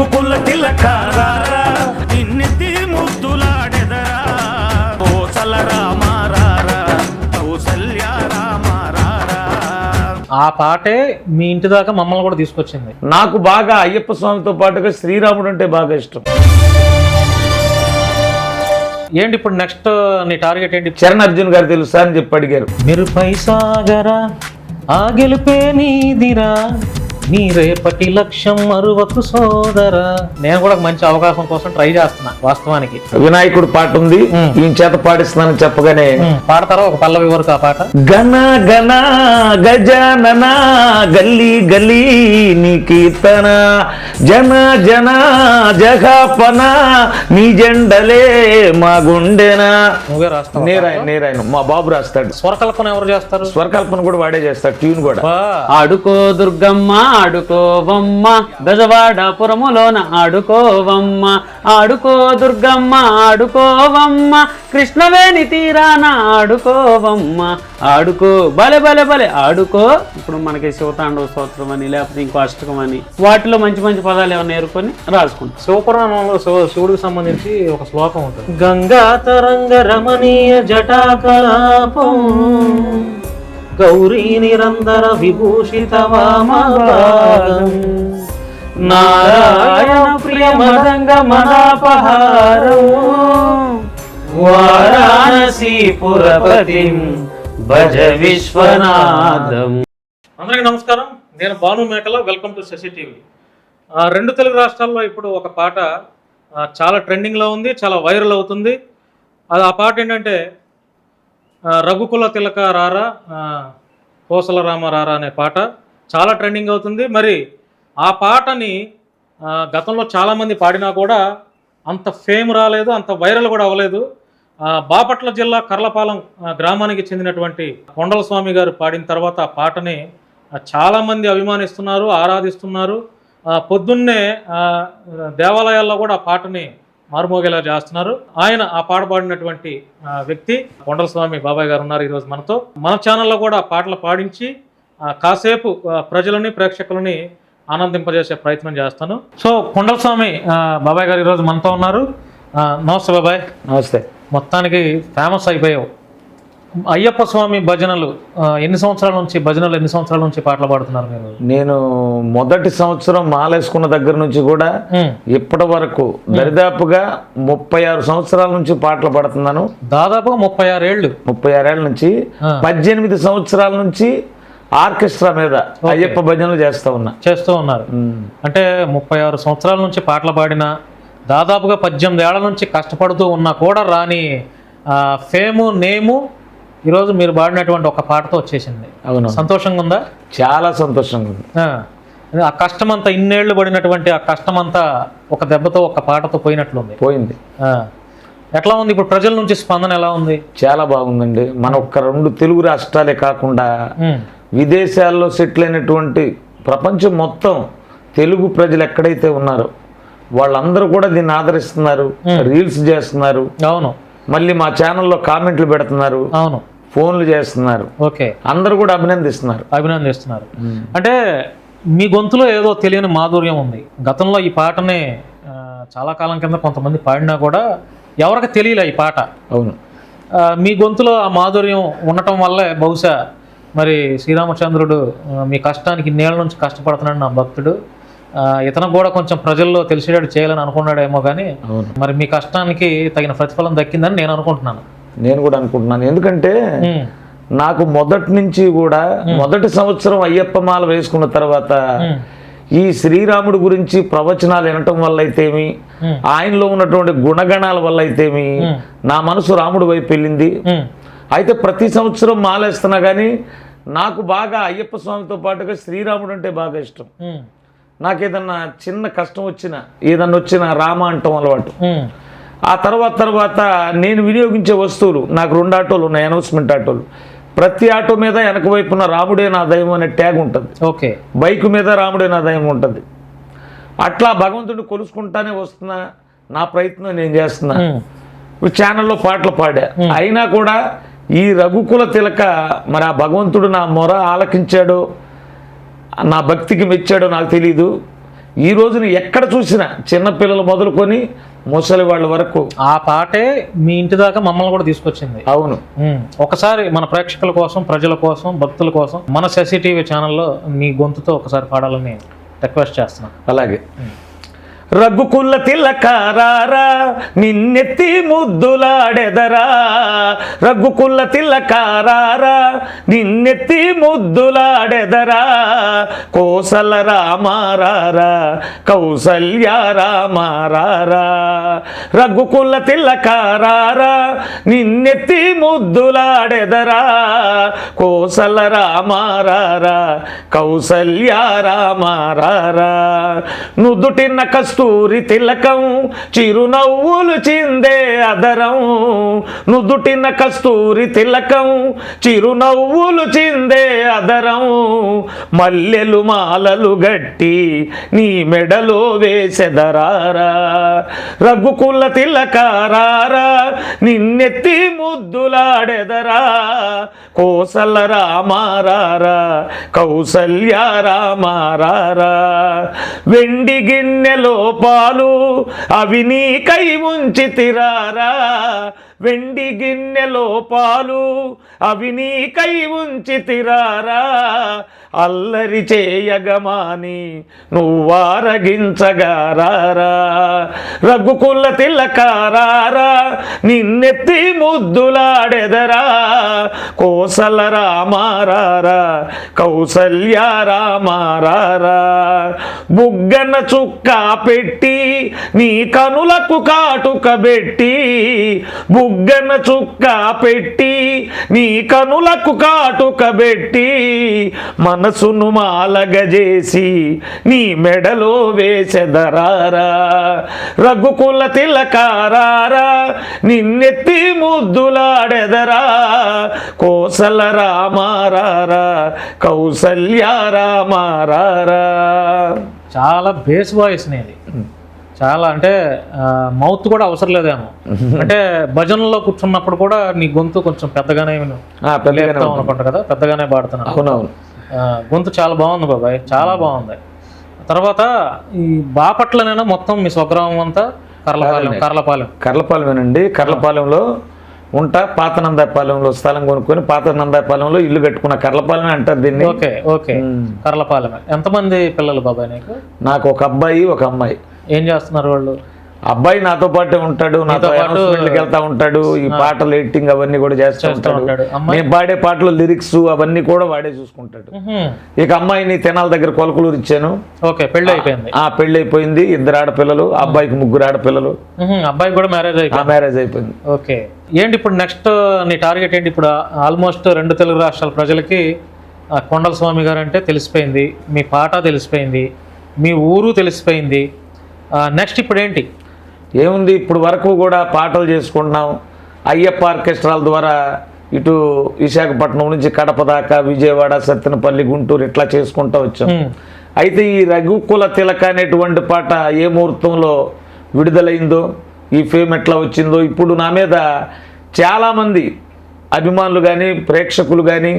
రఘుకుల తిలకారారా నిన్నెత్తి ముద్దులాడెదరా కోసల రామారారా కౌసల్య రామారారా. ఆ పాటే మీ ఇంటి దాకా మమ్మల్ని కూడా తీసుకొచ్చింది. నాకు బాగా అయ్యప్ప స్వామితో పాటుగా శ్రీరాముడు అంటే బాగా ఇష్టం. ఏంటి ఇప్పుడు నెక్స్ట్ నీ టార్గెట్ ఏంటి? చరణ్ అర్జున్ గారు తెలుసా అని చెప్పి అడిగారు. మీరు పైసాగరా ఆ గెలుపే నీదిరా నీ రేపటి లక్ష్యం మరువకు సోదరా. నేను కూడా మంచి అవకాశం కోసం ట్రై చేస్తున్నా. వాస్తవానికి వినాయకుడు పాట ఉంది, ఈయన చేత పాడిస్తున్నానని చెప్పగానే పాడతారా ఒక పల్లవి వరకు ఆ పాట? గణ గణ గజానన గల్లీ గల్లీ నీ కీర్తన జన జన జగాపన నీ జెండలే మా గుండెనా. నువ్వే రాస్తావు? నేరాయను మా బాబు రాస్తాడు. స్వరకల్పన ఎవరు చేస్తారు? స్వరకల్పన కూడా వాడే చేస్తాడు, ట్యూన్ కూడా. ఆడుకో దుర్గమ్మ ఆడుకోవమ్మ గజవాడపురములోన ఆడుకోవమ్మ ఆడుకో దుర్గమ్మ ఆడుకోవమ్మ కృష్ణవేణి తీరాన ఆడుకోవమ్మ ఆడుకో బలే బలే బలే ఆడుకో. ఇప్పుడు మనకి శివతాండవ స్తోత్రం అని లేకపోతే ఇంకో అష్టకం అని వాటిలో మంచి మంచి పదాలు ఏమైనా నేర్చుకొని రాసుకుంటాం. శివపురాణంలో శివుడికి సంబంధించి ఒక శ్లోకం ఉంటుంది. గంగా తరంగ రమణీయ జటాకలాపం గౌరీ నిరంతర విభూషిత వామభాగం నారాయణ ప్రియ మదంగ మదాపహారం వారాణసీ పురపతిం భజ విశ్వనాథం. అందరికీ నమస్కారం, నేను Bhanu Mekala. Welcome to Sashi TV. రెండు తెలుగు రాష్ట్రాల్లో ఇప్పుడు ఒక పాట చాలా ట్రెండింగ్లో ఉంది, చాలా వైరల్ అవుతుంది. అది ఆ పాట ఏంటంటే రఘుకుల తిలక రారా కోసల రామ రారా అనే పాట చాలా ట్రెండింగ్ అవుతుంది. మరి ఆ పాటని గతంలో చాలామంది పాడినా కూడా అంత ఫేమ్ రాలేదు, అంత వైరల్ కూడా అవ్వలేదు. బాపట్ల జిల్లా కర్లపాలెం గ్రామానికి చెందినటువంటి కొండల స్వామి గారు పాడిన తర్వాత ఆ పాటని చాలామంది అభిమానిస్తున్నారు, ఆరాధిస్తున్నారు. పొద్దున్నే దేవాలయాల్లో కూడా ఆ పాటని మారుమోగేలా చేస్తున్నారు. ఆయన ఆ పాట పాడినటువంటి వ్యక్తి కొండల స్వామి బాబాయ్ గారు ఉన్నారు ఈరోజు మనతో. మన ఛానల్లో కూడా పాటలు పాడించి కాసేపు ప్రజలని ప్రేక్షకులని ఆనందింపజేసే ప్రయత్నం చేస్తాను. సో కొండల స్వామి బాబాయ్ గారు ఈరోజు మనతో ఉన్నారు. నమస్తే బాబాయ్. నమస్తే. మొత్తానికి ఫేమస్ అయిపోయావు. అయ్యప్ప స్వామి భజనలు ఎన్ని సంవత్సరాల నుంచి పాటలు పాడుతున్నారు మీరు? నేను మొదటి సంవత్సరం మాలేసుకున్న దగ్గర నుంచి కూడా ఇప్పటి వరకు దరిదాపుగా 36 సంవత్సరాల నుంచి పాటలు పాడుతున్నాను. దాదాపుగా 36 ఏళ్ళు. 36 ఏళ్ళ నుంచి 18 సంవత్సరాల నుంచి ఆర్కెస్ట్రా మీద అయ్యప్ప భజనలు చేస్తూ ఉన్నారు. అంటే 36 సంవత్సరాల నుంచి పాటలు పాడిన, దాదాపుగా 18 ఏళ్ల నుంచి కష్టపడుతూ ఉన్నా కూడా రాని ఫేము నేము ఈరోజు మీరు పాడినటువంటి ఒక పాటతో వచ్చేసింది. అవును. సంతోషంగా ఉందా? చాలా సంతోషంగా ఉంది. ఆ కష్టమంతా, ఇన్నేళ్లు పడినటువంటి ఆ కష్టమంతా ఒక దెబ్బతో ఒక పాటతో పోయింది. ఎట్లా ఉంది ఇప్పుడు ప్రజల నుంచి స్పందన ఎలా ఉంది? చాలా బాగుందండి. మన ఒక్క 2 తెలుగు రాష్ట్రాలే కాకుండా విదేశాల్లో సెటిల్ అయినటువంటి ప్రపంచం మొత్తం తెలుగు ప్రజలు ఎక్కడైతే ఉన్నారో వాళ్ళందరూ కూడా దీన్ని ఆదరిస్తున్నారు, రీల్స్ చేస్తున్నారు. అవును. మళ్ళీ మా ఛానల్లో కామెంట్లు పెడుతున్నారు. అవును. ఫోన్లు చేస్తున్నారు. ఓకే. అందరూ కూడా అభినందిస్తున్నారు. అంటే మీ గొంతులో ఏదో తెలియని మాధుర్యం ఉంది. గతంలో ఈ పాటనే చాలా కాలం కింద కొంతమంది పాడినా కూడా ఎవరికి తెలియలే ఈ పాట. అవును. మీ గొంతులో ఆ మాధుర్యం ఉండటం వల్లే బహుశా మరి శ్రీరామచంద్రుడు మీ కష్టానికి ఇన్నేళ్ల నుంచి కష్టపడుతున్నాడు నా భక్తుడు, ఇతను కూడా కొంచెం ప్రజల్లో తెలిసేటట్టు చేయాలని అనుకున్నాడేమో. కానీ మరి మీ కష్టానికి తగిన ప్రతిఫలం దక్కిందని నేను కూడా అనుకుంటున్నాను. ఎందుకంటే నాకు మొదటి నుంచి కూడా మొదటి సంవత్సరం అయ్యప్ప మాల వేసుకున్న తర్వాత ఈ శ్రీరాముడి గురించి ప్రవచనాలు వినటం వల్ల అయితేమి, ఆయనలో ఉన్నటువంటి గుణగణాల వల్ల అయితేమి నా మనసు రాముడి వైపు వెళ్ళింది. అయితే ప్రతి సంవత్సరం మాలేస్తున్నా కానీ నాకు బాగా అయ్యప్ప స్వామితో పాటుగా శ్రీరాముడు అంటే బాగా ఇష్టం. నాకేదన్నా చిన్న కష్టం వచ్చినా ఏదన్నా వచ్చినా రామ అంటాం అలవాటు. ఆ తర్వాత నేను వినియోగించే వస్తువులు, నాకు 2 ఆటోలు ఉన్నాయి, అనౌన్స్మెంట్ ఆటోలు. ప్రతి ఆటో మీద వెనక వైపున రాముడే నా దైవం అనే ట్యాగ్ ఉంటుంది. ఓకే. బైక్ మీద రాముడే నా దైవం ఉంటుంది. అట్లా భగవంతుడిని కొలుసుకుంటానే వస్తున్నా, నా ప్రయత్నం నేను చేస్తున్నా. ఇప్పుడు ఛానల్లో పాటలు పాడా, అయినా కూడా ఈ రఘుకుల తిలక మరి ఆ భగవంతుడు నా మొర ఆలకించాడో నా భక్తికి మెచ్చాడో నాకు తెలీదు. ఈ రోజున ఎక్కడ చూసినా చిన్నపిల్లలు మొదలుకొని ముసలి వాళ్ళ వరకు ఆ పాటే మీ ఇంటి దాకా మమ్మల్ని కూడా తీసుకొచ్చింది. అవును. ఒకసారి మన ప్రేక్షకుల కోసం, ప్రజల కోసం, భక్తుల కోసం మన శశి టీవీ ఛానల్లో మీ గొంతుతో ఒకసారి పాడాలని రిక్వెస్ట్ చేస్తున్నాను. అలాగే. రఘుకుల తిలకారారా నిన్నెత్తి ముద్దులాడెదరా, రఘుకుల తిలకారారా నిన్నెత్తి ముద్దులాడెదరా, కోసల రామారారా కౌసల్య రామారారా, రఘుకుల తిలకారారా నిన్నెత్తి ముద్దులాడెదరా, కోసల రామారారా కౌసల్య రామారారా, నుదుటిన కస్తూరి తిలకం చిరునవ్వులు చిందే అదరం, నుదుటిన కస్తూరి తిలకం చిరునవ్వులు చిందే అదరం, మల్లెలు మాలలు గట్టి నీ మెడలో వేసెదరారా, రఘుకుల తిలకారారా నిన్నెత్తి ముద్దులాడెదరా, కోసల రామారారా కౌసల్య రామారారా, వెండి గిన్నెలో పాలు అవి నీకై ఉంచితిరారా, వెండి గిన్నెలో పాలు అవి నీకై ఉంచితిరారా, అల్లరి చేయగమాని నువ్వారగించగారారా, రఘుకుల తిలకారారా నిన్నెత్తి ముద్దులాడెదరా, కోసల రామారారా కౌసల్య రామారారా, బుగ్గన చుక్క పెట్టి నీ కనులకు కాటుక పెట్టి, బుగ్గన చుక్క పెట్టి నీ కనులకు కాటుక పెట్టి, మనసును మాలగజేసి నీ మెడలో వేసెదరారా, రఘుకుల తిలకారారా నిన్నెత్తి ముద్దులాడెదరా, కోసల రామారారా కౌసల్య రామారారా. చాలా బేస్ వాయిస్ నేది, చాలా అంటే మౌత్ కూడా అవసరం లేదేమో. అంటే భజనలో కూర్చున్నప్పుడు కూడా నీ గొంతు కొంచెం పెద్దగానే అనుకుంటా కదా, పెద్దగానే పాడుతున్నాను. అవునవును. గొంతు చాలా బాగుంది బాబాయ్, చాలా బాగుంది. తర్వాత ఈ బాపట్లనైనా మొత్తం మీ స్వగ్రామం అంతా కర్లపాలెమేనండి. కర్లపాలెంలో ఉంటా, పాత నందాయపాలెంలో స్థలం కొనుక్కొని పాత నందాయపాలెంలో ఇల్లు కట్టుకున్న కర్లపాలెమే అంటారు దీన్ని. ఓకే ఓకే, కర్లపాలెమే. ఎంతమంది పిల్లలు బాబాయ్ నీకు? నాకు ఒక అబ్బాయి ఒక అమ్మాయి. ఏం చేస్తున్నారు వాళ్ళు? అబ్బాయి నాతో పాటే ఉంటాడు, నాతో అనౌన్స్మెంట్కి వెళ్తా ఉంటాడు, ఈ పాటలు ఎడిటింగ్ అవన్నీ కూడా చేస్తూ ఉంటాడు, నేను పాడే పాటలు లిరిక్స్ అవన్నీ కూడా వాడే చూసుకుంటాడు. ఇక అమ్మాయిని తెనాల దగ్గర కొలకలూరు ఇచ్చాను. ఓకే, పెళ్లి అయిపోయింది. పెళ్లి అయిపోయింది, 2 ఆడపిల్లలు, అబ్బాయికి 3 ఆడపిల్లలు. అబ్బాయి కూడా మ్యారేజ్ అయిపోయింది. ఓకే, ఏంటి ఇప్పుడు నెక్స్ట్ నీ టార్గెట్ ఏంటి? ఇప్పుడు ఆల్మోస్ట్ 2 తెలుగు రాష్ట్రాల ప్రజలకి కొండల స్వామి గారు అంటే తెలిసిపోయింది, మీ పాట తెలిసిపోయింది, మీ ఊరు తెలిసిపోయింది. నెక్స్ట్ ఇప్పుడు ఏంటి? ఏముంది, ఇప్పుడు వరకు కూడా పాటలు చేసుకుంటున్నాం. అయ్యప్ప ఆర్కెస్ట్రాల ద్వారా ఇటు విశాఖపట్నం నుంచి కడప దాకా, విజయవాడ, సత్తెనపల్లి, గుంటూరు ఇట్లా చేసుకుంటూ వచ్చాం. అయితే ఈ రఘుకుల తిలక అనేటువంటి పాట ఏ ముహూర్తంలో విడుదలైందో, ఈ ఫేమ్ ఎట్లా వచ్చిందో, ఇప్పుడు నా మీద చాలామంది అభిమానులు కానీ ప్రేక్షకులు కానీ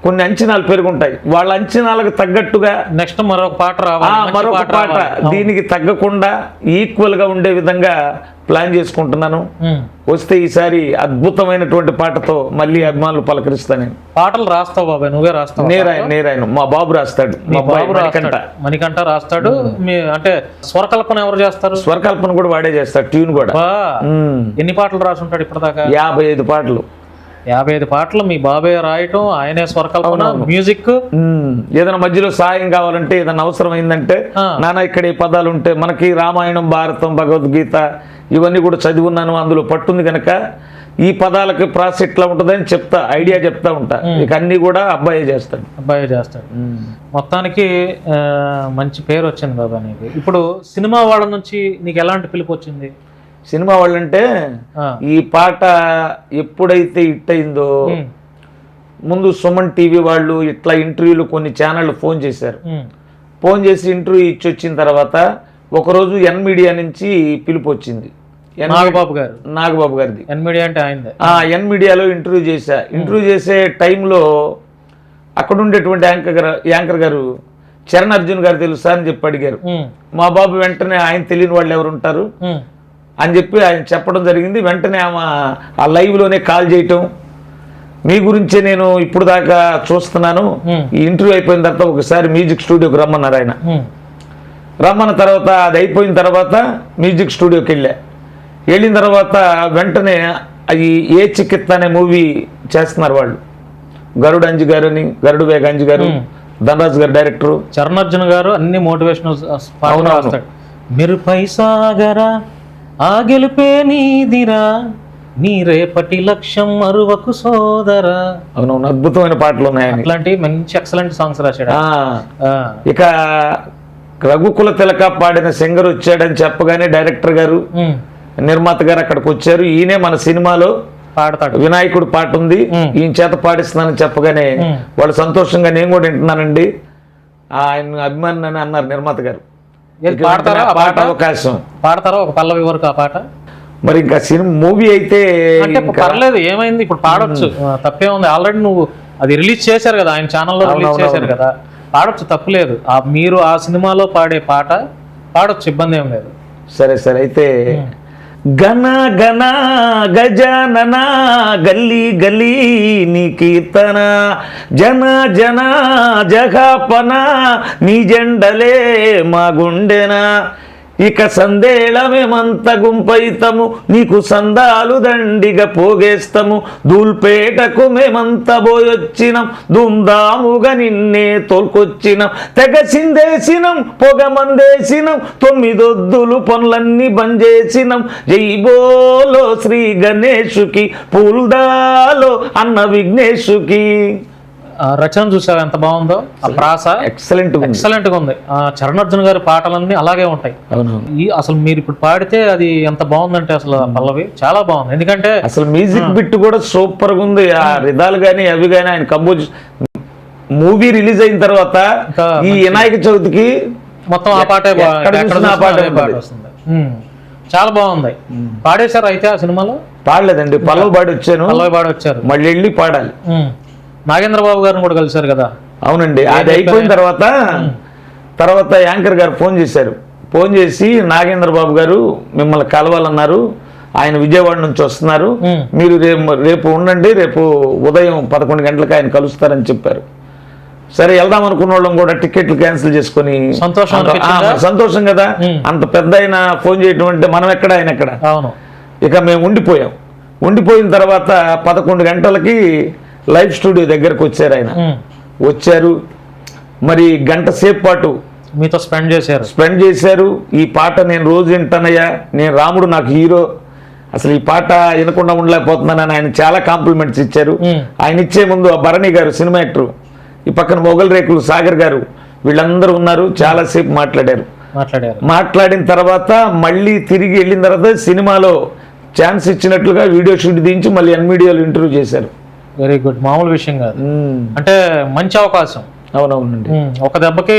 కొన్ని అంచనాలు పెరుగుంటాయి. వాళ్ళ అంచనాలకు తగ్గట్టుగా నెక్స్ట్ మరొక పాట మరొక పాట దీనికి తగ్గకుండా ఈక్వల్ గా ఉండే విధంగా ప్లాన్ చేసుకుంటున్నాను. వస్తే ఈసారి అద్భుతమైనటువంటి పాటతో మళ్ళీ అభిమానులు పలకరిస్తాను. పాటలు రాస్తావు బాబాయ్? నువ్వే రాస్తావు? నేరాయను మా బాబు రాస్తాడు. మణికంఠ రాస్తాడు. మీ అంటే స్వరకల్పన ఎవరు చేస్తారు? స్వరకల్పన కూడా వాడే చేస్తాడు, ట్యూన్ కూడా. ఎన్ని పాటలు రాసుంటాడు ఇప్పటిదాకా? 55 పాటలు. 55 పాటలు మీ బాబే రాయటం, ఆయనే స్వరకల్పన, మ్యూజిక్. ఏదైనా మధ్యలో సాయం కావాలంటే, ఏదైనా అవసరం అయిందంటే, నాన్న ఇక్కడ ఈ పదాలు ఉంటే, మనకి రామాయణం, భారతం, భగవద్గీత ఇవన్నీ కూడా చదివున్నాను, అందులో పట్టుంది కనుక ఈ పదాలకి ప్రాసెస్ ఎట్లా ఉంటుందని చెప్తా, ఐడియా చెప్తా ఉంటా. ఇక అన్ని కూడా అబ్బాయే చేస్తాడు. మొత్తానికి మంచి పేరు వచ్చింది బాబా నీకు. ఇప్పుడు సినిమా వాళ్ళ నుంచి నీకు ఎలాంటి పిలుపు వచ్చింది? సినిమా వాళ్ళంటే ఈ పాట ఎప్పుడైతే హిట్ అయిందో, ముందు సుమన్ టీవీ వాళ్ళు ఇట్లా ఇంటర్వ్యూలు కొన్ని ఛానళ్ళు ఫోన్ చేశారు. ఫోన్ చేసి ఇంటర్వ్యూ ఇచ్చి వచ్చిన తర్వాత ఒకరోజు ఎన్ మీడియా నుంచి పిలుపు వచ్చింది. నాగబాబు గారిది. ఎన్ మీడియా అంటే ఆయనదే. ఎన్ మీడియాలో ఇంటర్వ్యూ చేశా. ఇంటర్వ్యూ చేసే టైంలో అక్కడ ఉండేటువంటి యాంకర్ గారు చరణ్ అర్జున్ గారు తెలుసా అని చెప్పి అడిగారు. మా బాబు వెంటనే ఆయన తెలియని వాళ్ళు ఎవరు ఉంటారు అని చెప్పి ఆయన చెప్పడం జరిగింది. వెంటనే ఆమె ఆ లైవ్లోనే కాల్ చేయటం, మీ గురించే నేను ఇప్పుడు దాకా చూస్తున్నాను, ఈ ఇంటర్వ్యూ అయిపోయిన తర్వాత ఒకసారి మ్యూజిక్ స్టూడియోకి రమ్మన్నారు ఆయన. రమ్మన్న తర్వాత అది అయిపోయిన తర్వాత మ్యూజిక్ స్టూడియోకి వెళ్ళిన తర్వాత వెంటనే అది ఏ చికిత్స అనే మూవీ చేస్తున్నారు వాళ్ళు. గరుడు అంజి గారు అని, గరుడు వేగ అంజి గారు, ధనరాజ్ గారు డైరెక్టర్. చరణ్ అర్జున్ గారు అన్ని మోటివేషనల్ రాస్తాడు. మీరు పైసాగరా ఆ గెలుపే నీదిరా, నీ రేపటి లక్ష్యం మరువకు సోదరా. అవునవును, అద్భుతమైన పాటలు ఉన్నాయి. అట్లాంటి మంచి ఎక్సలెంట్ సాంగ్స్ రాశాడు. ఇక రఘుకుల తిలక పాడిన సింగర్ వచ్చాడని చెప్పగానే డైరెక్టర్ గారు, నిర్మాత గారు అక్కడికి వచ్చారు. ఈయనే మన సినిమాలో పాడతాడు, వినాయకుడు పాట ఉంది, ఈయన చేత పాడిస్తున్నానని చెప్పగానే వాళ్ళు సంతోషంగా నేను కూడా వింటున్నానండి, ఆయన అభిమాని అని అన్నారు నిర్మాత గారు. పాట అవకాశం పాడతారా ఒక పల్లవి వరకు ఆ పాట? మరి ఇంకా సినిమా మూవీ అయితే పర్లేదు, ఏమైంది ఇప్పుడు పాడొచ్చు, తప్పే ఉంది. ఆల్రెడీ నువ్వు అది రిలీజ్ చేశారు కదా, ఆయన ఛానల్లో రిలీజ్ చేశారు కదా, పాడొచ్చు, తప్పులేదు. మీరు ఆ సినిమాలో పాడే పాట పాడొచ్చు, ఇబ్బంది ఏం లేదు. సరే సరే అయితే గణ గణ గజానన గల్లీ గల్లీ నీ కీర్తన, జన జన జగాపన నీ జెండలే మా గుండెన, ఇక సందేళమేమంత గుంపైతము నీకు సందాలు దండిగా పోగేస్తాము, దూల్పేటకు మేమంత పోయొచ్చినాం ధూమ్ధాముగా నిన్నే తోల్కొచ్చినాం, తెగ సిందేసినాం పొగ మందేసినాం 9 ఒద్దులు పనులన్నీ బంజేసినాం, జై బోలో శ్రీ గణేశుకి పూల్దాలో అన్న విఘ్నేశుకి. రచన చూసావు ఎంత బాగుందో, ఆ ప్రాస ఎక్సలెంట్ గా ఉంది. చరణ్ అర్జున్ గారి పాటలన్నీ అలాగే ఉంటాయి. అసలు మీరు ఇప్పుడు పాడితే అది ఎంత బాగుందంటే అసలు పల్లవి చాలా బాగుంది. ఎందుకంటే అసలు మ్యూజిక్ బిట్ కూడా సూపర్ గా ఉంది. ఆ రిధాలు గానీ అవి గానీ ఆయన కంపోజ్ మూవీ రిలీజ్ అయిన తర్వాత ఈ వినాయక చవితికి మొత్తం ఆ పాటే వస్తుంది. చాలా బాగుంది. పాడేశారు అయితే ఆ సినిమాలో? పాడలేదండి, పల్లవి పాడి వచ్చారు, మళ్ళీ వెళ్ళి పాడాలి. నాగేంద్ర బాబు గారిని కూడా కలిశారు కదా? అవునండి, అది అయిపోయిన తర్వాత యాంకర్ గారు ఫోన్ చేశారు. ఫోన్ చేసి నాగేంద్ర బాబు గారు మిమ్మల్ని కలవాలన్నారు, ఆయన విజయవాడ నుంచి వస్తున్నారు, మీరు రేపు ఉండండి, రేపు ఉదయం 11 గంటలకు ఆయన కలుస్తారని చెప్పారు. సరే వెళ్దాం అనుకున్న వాళ్ళం కూడా టికెట్లు క్యాన్సిల్ చేసుకుని, సంతోషం కదా, అంత పెద్ద ఆయన ఫోన్ చేయటం అంటే మనం ఎక్కడ ఆయన ఎక్కడ. ఇక మేము ఉండిపోయిన తర్వాత 11 గంటలకి లైవ్ స్టూడియో దగ్గరకు వచ్చారు. ఆయన వచ్చారు, మరి గంట సేపు పాటు మీతో స్పెండ్ చేశారు. ఈ పాట నేను రోజు వింటానయ్యా, నేను రాముడు నాకు హీరో, అసలు ఈ పాట వినకుండా ఉండలేకపోతున్నానని ఆయన చాలా కాంప్లిమెంట్స్ ఇచ్చారు. ఆయన ఇచ్చే ముందు ఆ భరణి గారు సినిమా యాక్టర్, ఈ పక్కన మొగల్ రేకులు సాగర్ గారు, వీళ్ళందరూ ఉన్నారు, చాలాసేపు మాట్లాడిన తర్వాత మళ్ళీ తిరిగి వెళ్ళిన తర్వాత సినిమాలో ఛాన్స్ ఇచ్చినట్లుగా వీడియో షూట్ దించి మళ్ళీ ఎన్మీడియాలో ఇంటర్వ్యూ చేశారు. వెరీ గుడ్, మామూలు విషయం కాదు. అంటే మంచి అవకాశం. అవునవునండి, ఒక దెబ్బకి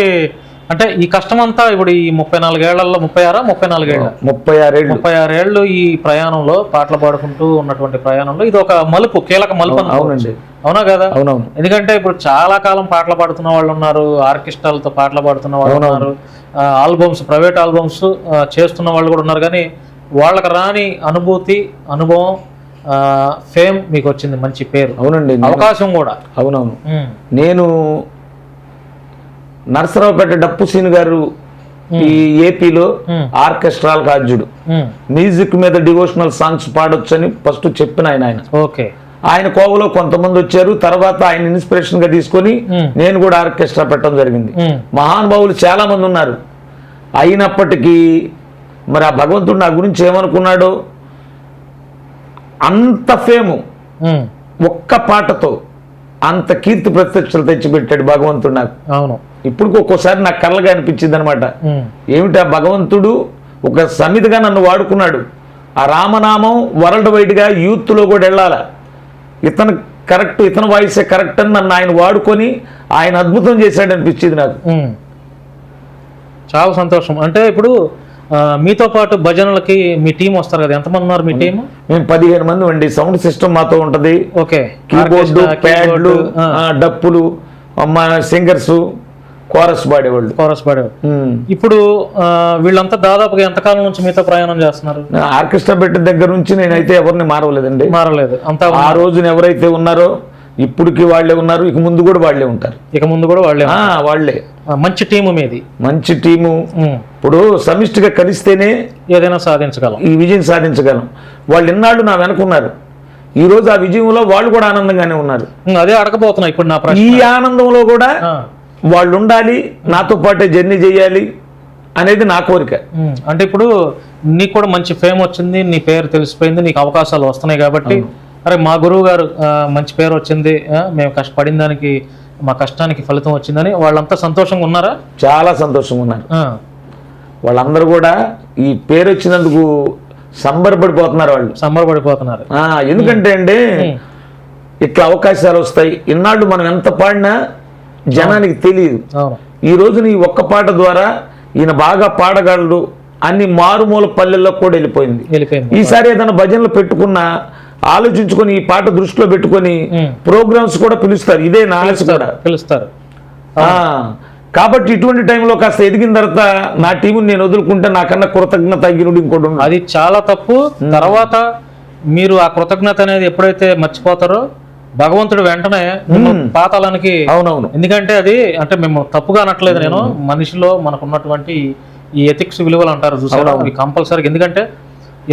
అంటే ఈ కష్టం అంతా ఇప్పుడు ఈ 34 ఏళ్లలో 36 ఏళ్ళు ఈ ప్రయాణంలో పాటలు పాడుకుంటూ ఉన్నటువంటి ప్రయాణంలో ఇది ఒక మలుపు, కీలక మలుపు. అవునండి, అవునా కదా? అవునవును. ఎందుకంటే ఇప్పుడు చాలా కాలం పాటలు పాడుతున్న వాళ్ళు ఉన్నారు, ఆర్కెస్ట్రాలతో పాటలు పాడుతున్న వాళ్ళు ఉన్నారు, ఆల్బమ్స్, ప్రైవేట్ ఆల్బమ్స్ చేస్తున్న వాళ్ళు కూడా ఉన్నారు. కానీ వాళ్ళకి రాని అనుభూతి, అనుభవం, ఫేమ్ మీకు వచ్చింది, మంచి పేరు. అవునండి, అవకాశం కూడా. అవునవును. నేను నరసరావుపేట డప్పు సీన్ గారు ఈ ఏపీలో ఆర్కెస్ట్రాల్ రాజ్యుడు, మ్యూజిక్ మీద డివోషనల్ సాంగ్స్ పాడొచ్చని ఫస్ట్ చెప్పిన ఆయన. ఓకే, ఆయన కోవలో కొంతమంది వచ్చారు, తర్వాత ఆయన ఇన్స్పిరేషన్ గా తీసుకొని నేను కూడా ఆర్కెస్ట్రా పెట్టడం జరిగింది. మహానుభావులు చాలా మంది ఉన్నారు. అయినప్పటికీ మరి ఆ భగవంతుడు నా గురించి ఏమనుకున్నాడో, అంత ఫేము ఒక్క పాటతో అంత కీర్తి ప్రత్యక్షలు తెచ్చిపెట్టాడు భగవంతుడు నాకు. అవును, ఇప్పుడు ఒక్కోసారి నాకు కళ్ళగా అనిపించింది అనమాట. ఏమిటి ఆ భగవంతుడు ఒక సమితిగా నన్ను వాడుకున్నాడు. ఆ రామనామం వరల్డ్ వైడ్గా యూత్లో కూడా వెళ్ళాల, ఇతను కరెక్ట్, ఇతను వాయిసే కరెక్ట్ అని నన్ను ఆయన వాడుకొని ఆయన అద్భుతం చేశాడు అనిపించింది నాకు. చాలా సంతోషం. అంటే ఇప్పుడు మీతో పాటు భజనలకి మీ టీం వస్తారు కదా, ఎంతమంది ఉన్నారు మీ టీం? మేము 15 మంది అండి. సౌండ్ సిస్టమ్ మాతో ఉంటది. ఓకే, కీబోర్డు, ప్యాడ్లు, డప్పులు, సింగర్స్, కోరస్ పాడేవాళ్ళు. కోరస్ పాడేవాళ్ళు. ఇప్పుడు వీళ్ళంతా దాదాపుగా ఎంతకాలం నుంచి మీతో ప్రయాణం చేస్తున్నారు? ఆర్కెస్ట్రా పెట్టిన దగ్గర నుంచి నేనైతే ఎవరిని మారవలేదండి. మారలేదు. అంతా ఆ రోజున ఎవరైతే ఉన్నారో ఇప్పటికి వాళ్ళే ఉన్నారు, ఇక ముందు కూడా వాళ్ళే ఉంటారు. ఇక ముందు కూడా వాళ్ళే వాళ్ళే. మంచి టీము మీది. మంచి టీము. ఇప్పుడు సమిష్టిగా కలిస్తేనే ఏదైనా సాధించగలం, ఈ విజయం సాధించగలం. వాళ్ళు ఇన్నాళ్ళు నా వెనుకున్నారు, ఈ రోజు ఆ విజయంలో వాళ్ళు కూడా ఆనందంగానే ఉన్నారు. అదే అడగబోతున్నా ఇప్పుడు నా ప్రశ్న. ఈ ఆనందంలో కూడా వాళ్ళు ఉండాలి, నాతో పాటే జర్నీ చేయాలి అనేది నా కోరిక. అంటే ఇప్పుడు నీకు కూడా మంచి ఫేమ్ వచ్చింది, నీ పేరు తెలిసిపోయింది, నీకు అవకాశాలు వస్తున్నాయి కాబట్టి అరే మా గురువు గారు మంచి పేరు వచ్చింది, మేము కష్టపడిన దానికి మా కష్టానికి ఫలితం వచ్చిందని వాళ్ళంతా సంతోషంగా ఉన్నారా? చాలా సంతోషంగా ఉన్నారు. వాళ్ళందరూ కూడా ఈ పేరు వచ్చినందుకు సంబరపడిపోతున్నారు. వాళ్ళు సంబరపడిపోతున్నారు. ఎందుకంటే అండి ఇట్లా అవకాశాలు వస్తాయి. ఇన్నాళ్ళు మనం ఎంత పాడినా జనానికి తెలియదు. ఈ రోజు నీ ఒక్క పాట ద్వారా ఈయన బాగా పాడగలడు అన్ని మారుమూల పల్లెల్లో కూడా వెళ్ళిపోయింది. ఈసారి ఏదైనా భజనలు పెట్టుకున్నా ఆలోచించుకొని ఈ పాట దృష్టిలో పెట్టుకొని ప్రోగ్రామ్స్ కూడా పిలుస్తారు. ఇదే నా ఆశ కూడా పిలుస్తారు. కాబట్టి ఇటువంటి టైంలో కాస్త ఎదిగిన తర్వాత నా టీముని నేను వదులుకుంటే నాకన్నా కృతజ్ఞత తగ్గినడు ఇంకోటి. అది చాలా తప్పు. తర్వాత మీరు ఆ కృతజ్ఞత అనేది ఎప్పుడైతే మర్చిపోతారో భగవంతుడు వెంటనే పాతాళానికి. అవునవును. ఎందుకంటే అది అంటే మేము తప్పుగా అనట్లేదు నేను, మనిషిలో మనకున్నటువంటి ఈ ఎథిక్స్ విలువలు అంటారు చూసారా, అవి కంపల్సరీ. ఎందుకంటే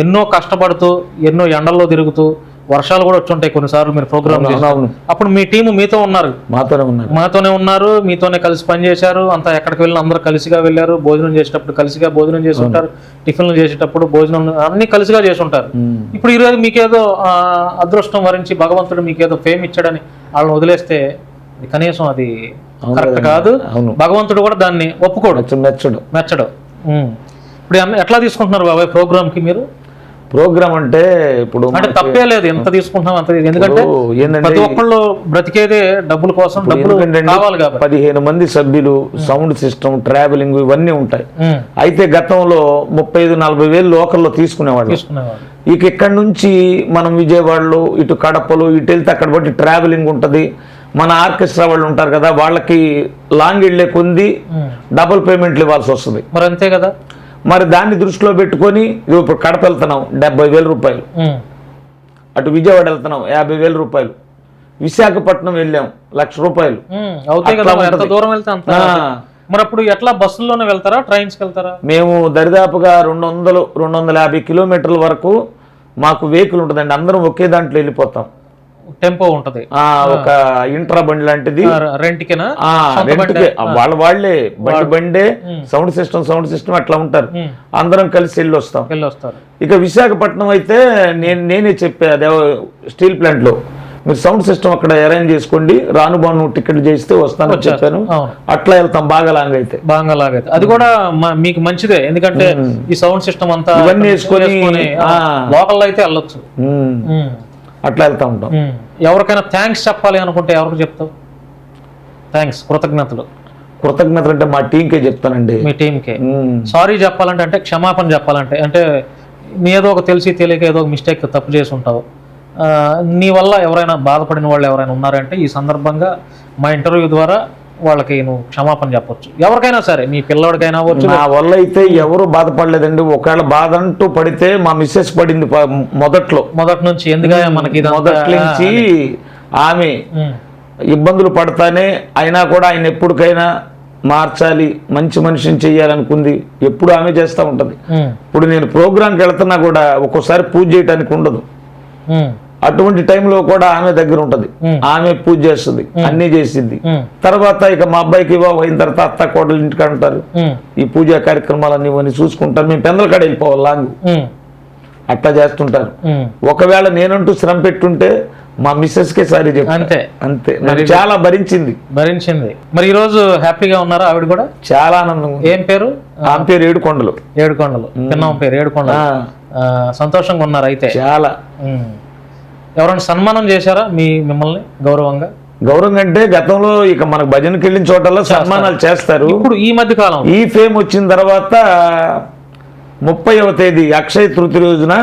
ఎన్నో కష్టపడుతూ ఎన్నో ఎండల్లో తిరుగుతూ వర్షాలు కూడా వచ్చి ఉంటాయి కొన్నిసార్లు మీరు ప్రోగ్రామ్ చేస్తారు. అప్పుడు మీ టీము మీతో ఉన్నారు, మాతోనే ఉన్నారు, మీతోనే కలిసి పనిచేశారు. అంతా ఎక్కడికి వెళ్ళిన అందరూ కలిసిగా వెళ్ళారు. భోజనం చేసేటప్పుడు కలిసిగా భోజనం చేసి ఉంటారు, టిఫిన్లు చేసేటప్పుడు భోజనం అన్ని కలిసిగా చేసి ఉంటారు. ఇప్పుడు ఈరోజు మీకేదో అదృష్టం వరించి భగవంతుడు మీకేదో ఫేమ్ ఇచ్చాడని వాళ్ళని వదిలేస్తే కనీసం అది కరెక్ట్ కాదు. భగవంతుడు కూడా దాన్ని ఒప్పుకోడు, మెచ్చడు. ఇప్పుడు ఎట్లా తీసుకుంటున్నారు బాబాయ్ ప్రోగ్రామ్ కి మీరు? ప్రోగ్రామ్ అంటే ఇప్పుడు అంటే తప్పే లేదు, ఎంత తీసుకుంటున్నాం అంత. ఎందుకంటే ప్రతి ఒక్కళ్ళు బ్రతికేదే డబ్బుల కోసం, డబ్బులు కావాలి కాబట్టి 15 మంది సభ్యులు, సౌండ్ సిస్టమ్, ట్రావెలింగ్ ఇవన్నీ ఉంటాయి. అయితే గతంలో 35-40 వేలు లోకల్లో తీసుకునేవాళ్ళు. ఇక ఇక్కడ నుంచి మనం విజయవాడలో ఇటు కడపలో ఇటు వెళ్తే అక్కడ బట్టి ట్రావెలింగ్ ఉంటుంది. మన ఆర్కెస్ట్రా వాళ్ళు ఉంటారు కదా, వాళ్ళకి లాంగ్ వెళ్ళే కొంది డబుల్ పేమెంట్లు ఇవ్వాల్సి వస్తుంది. మరి అంతే కదా. మరి దాన్ని దృష్టిలో పెట్టుకొని ఇప్పుడు కడప వెళ్తున్నాం 70,000 రూపాయలు, అటు విజయవాడ వెళ్తున్నాం 50,000 రూపాయలు, విశాఖపట్నం వెళ్ళాం 1,00,000 రూపాయలు. మరి అప్పుడు ఎట్లా బస్సుల్లోనే వెళ్తారా, ట్రైన్స్ కి వెళ్తారా? మేము దరిదాపుగా 200-250 కిలోమీటర్ల వరకు మాకు వెహికల్ ఉంటుందండి. అందరం ఒకే దాంట్లో వెళ్ళిపోతాం. టెంపో ఉంటది, ఒక ఇంట్రా బండి లాంటిది, రెంట్కేనా? వాళ్ళే బండే, సౌండ్ సిస్టమ్ అట్లా ఉంటారు. అందరం కలిసి వెళ్ళి వస్తాం. ఇక విశాఖపట్నం అయితే నేనే చెప్పా, అదే స్టీల్ ప్లాంట్ లో మీరు సౌండ్ సిస్టమ్ అక్కడ అరేంజ్ చేసుకోండి, రాను టికెట్ చేస్తే వస్తానని చెప్పాను. అట్లా వెళ్తాం బాగా లాంగ్ అయితే. అది కూడా మీకు మంచిదే, ఎందుకంటే ఈ సౌండ్ సిస్టమ్ అంతా ఇవన్నీ వేసుకొని లోకల్ అయితే వెళ్ళొచ్చు. అట్లా వెళ్తా ఉంటాం. ఎవరికైనా థ్యాంక్స్ చెప్పాలి అనుకుంటే ఎవరికి చెప్తావు? థ్యాంక్స్, కృతజ్ఞతలు అంటే మా టీంకే చెప్తానండి. మీ టీంకే. సారీ చెప్పాలంటే, అంటే క్షమాపణ చెప్పాలంటే, అంటే నీ ఏదో ఒక తెలిసి తెలియక ఏదో ఒక మిస్టేక్ తప్పు చేసి ఉంటావు, నీ వల్ల ఎవరైనా బాధపడిన వాళ్ళు ఎవరైనా ఉన్నారంటే ఈ సందర్భంగా మా ఇంటర్వ్యూ ద్వారా వాళ్ళకి నువ్వు క్షమాపణ చెప్పొచ్చు. ఎవరికైనా సరే, మీ పిల్లవాడికైనా అవ్వచ్చు. నా వల్ల అయితే ఎవరు బాధపడలేదండి. ఒకవేళ బాధ అంటూ పడితే మా మిస్సెస్ పడింది మొదటి నుంచి. ఎందుకంటే మనకి మొదటి నుంచి ఆమె ఇబ్బందులు పడతానే అయినా కూడా ఆయన ఎప్పటికైనా మార్చాలి, మంచి మనిషిని చెయ్యాలనుకుంది. ఎప్పుడు ఆమె చేస్తూ ఉంటది. ఇప్పుడు నేను ప్రోగ్రాంకి వెళ్తున్నా కూడా ఒక్కోసారి పూజ చేయడానికి ఉండదు. అటువంటి టైంలో కూడా ఆమె దగ్గర ఉంటది, ఆమె పూజ చేస్తుంది, అన్ని చేసింది. తర్వాత ఇక మా అబ్బాయికి వివాహం అయిన తర్వాత అత్త కోడలు ఇంటికి అంటారు, ఈ పూజా కార్యక్రమాలన్నీ ఇవన్నీ చూసుకుంటారు. మేము పెందల కాడ వెళ్ళిపోవాలి లాంగ్, అట్లా చేస్తుంటారు. ఒకవేళ నేనంటూ శ్రమ పెట్టుంటే మా మిస్సెస్ కే సారీ చెప్పి అంతే. నాకు చాలా భరించింది. మరి ఈ రోజు హ్యాపీగా ఉన్నారా? ఆవిడ కూడా చాలా ఆనందంగా. ఏం పేరు? ఆమె పేరు ఏడుకొండలు. పిన్నమ్మ పేరు ఏడుకొండలు. సంతోషంగా ఉన్నారు అయితే చాలా. ఎవరైనా సన్మానం చేశారా మిమ్మల్ని గౌరవంగా అంటే గతంలో ఇక మనకు భజనకి వెళ్ళిన చోటల్లో సన్మానాలు చేస్తారు. ఇప్పుడు ఈ మధ్య కాలం ఈ ఫేమ్ వచ్చిన తర్వాత 30వ తేదీ అక్షయ తృతీయ రోజున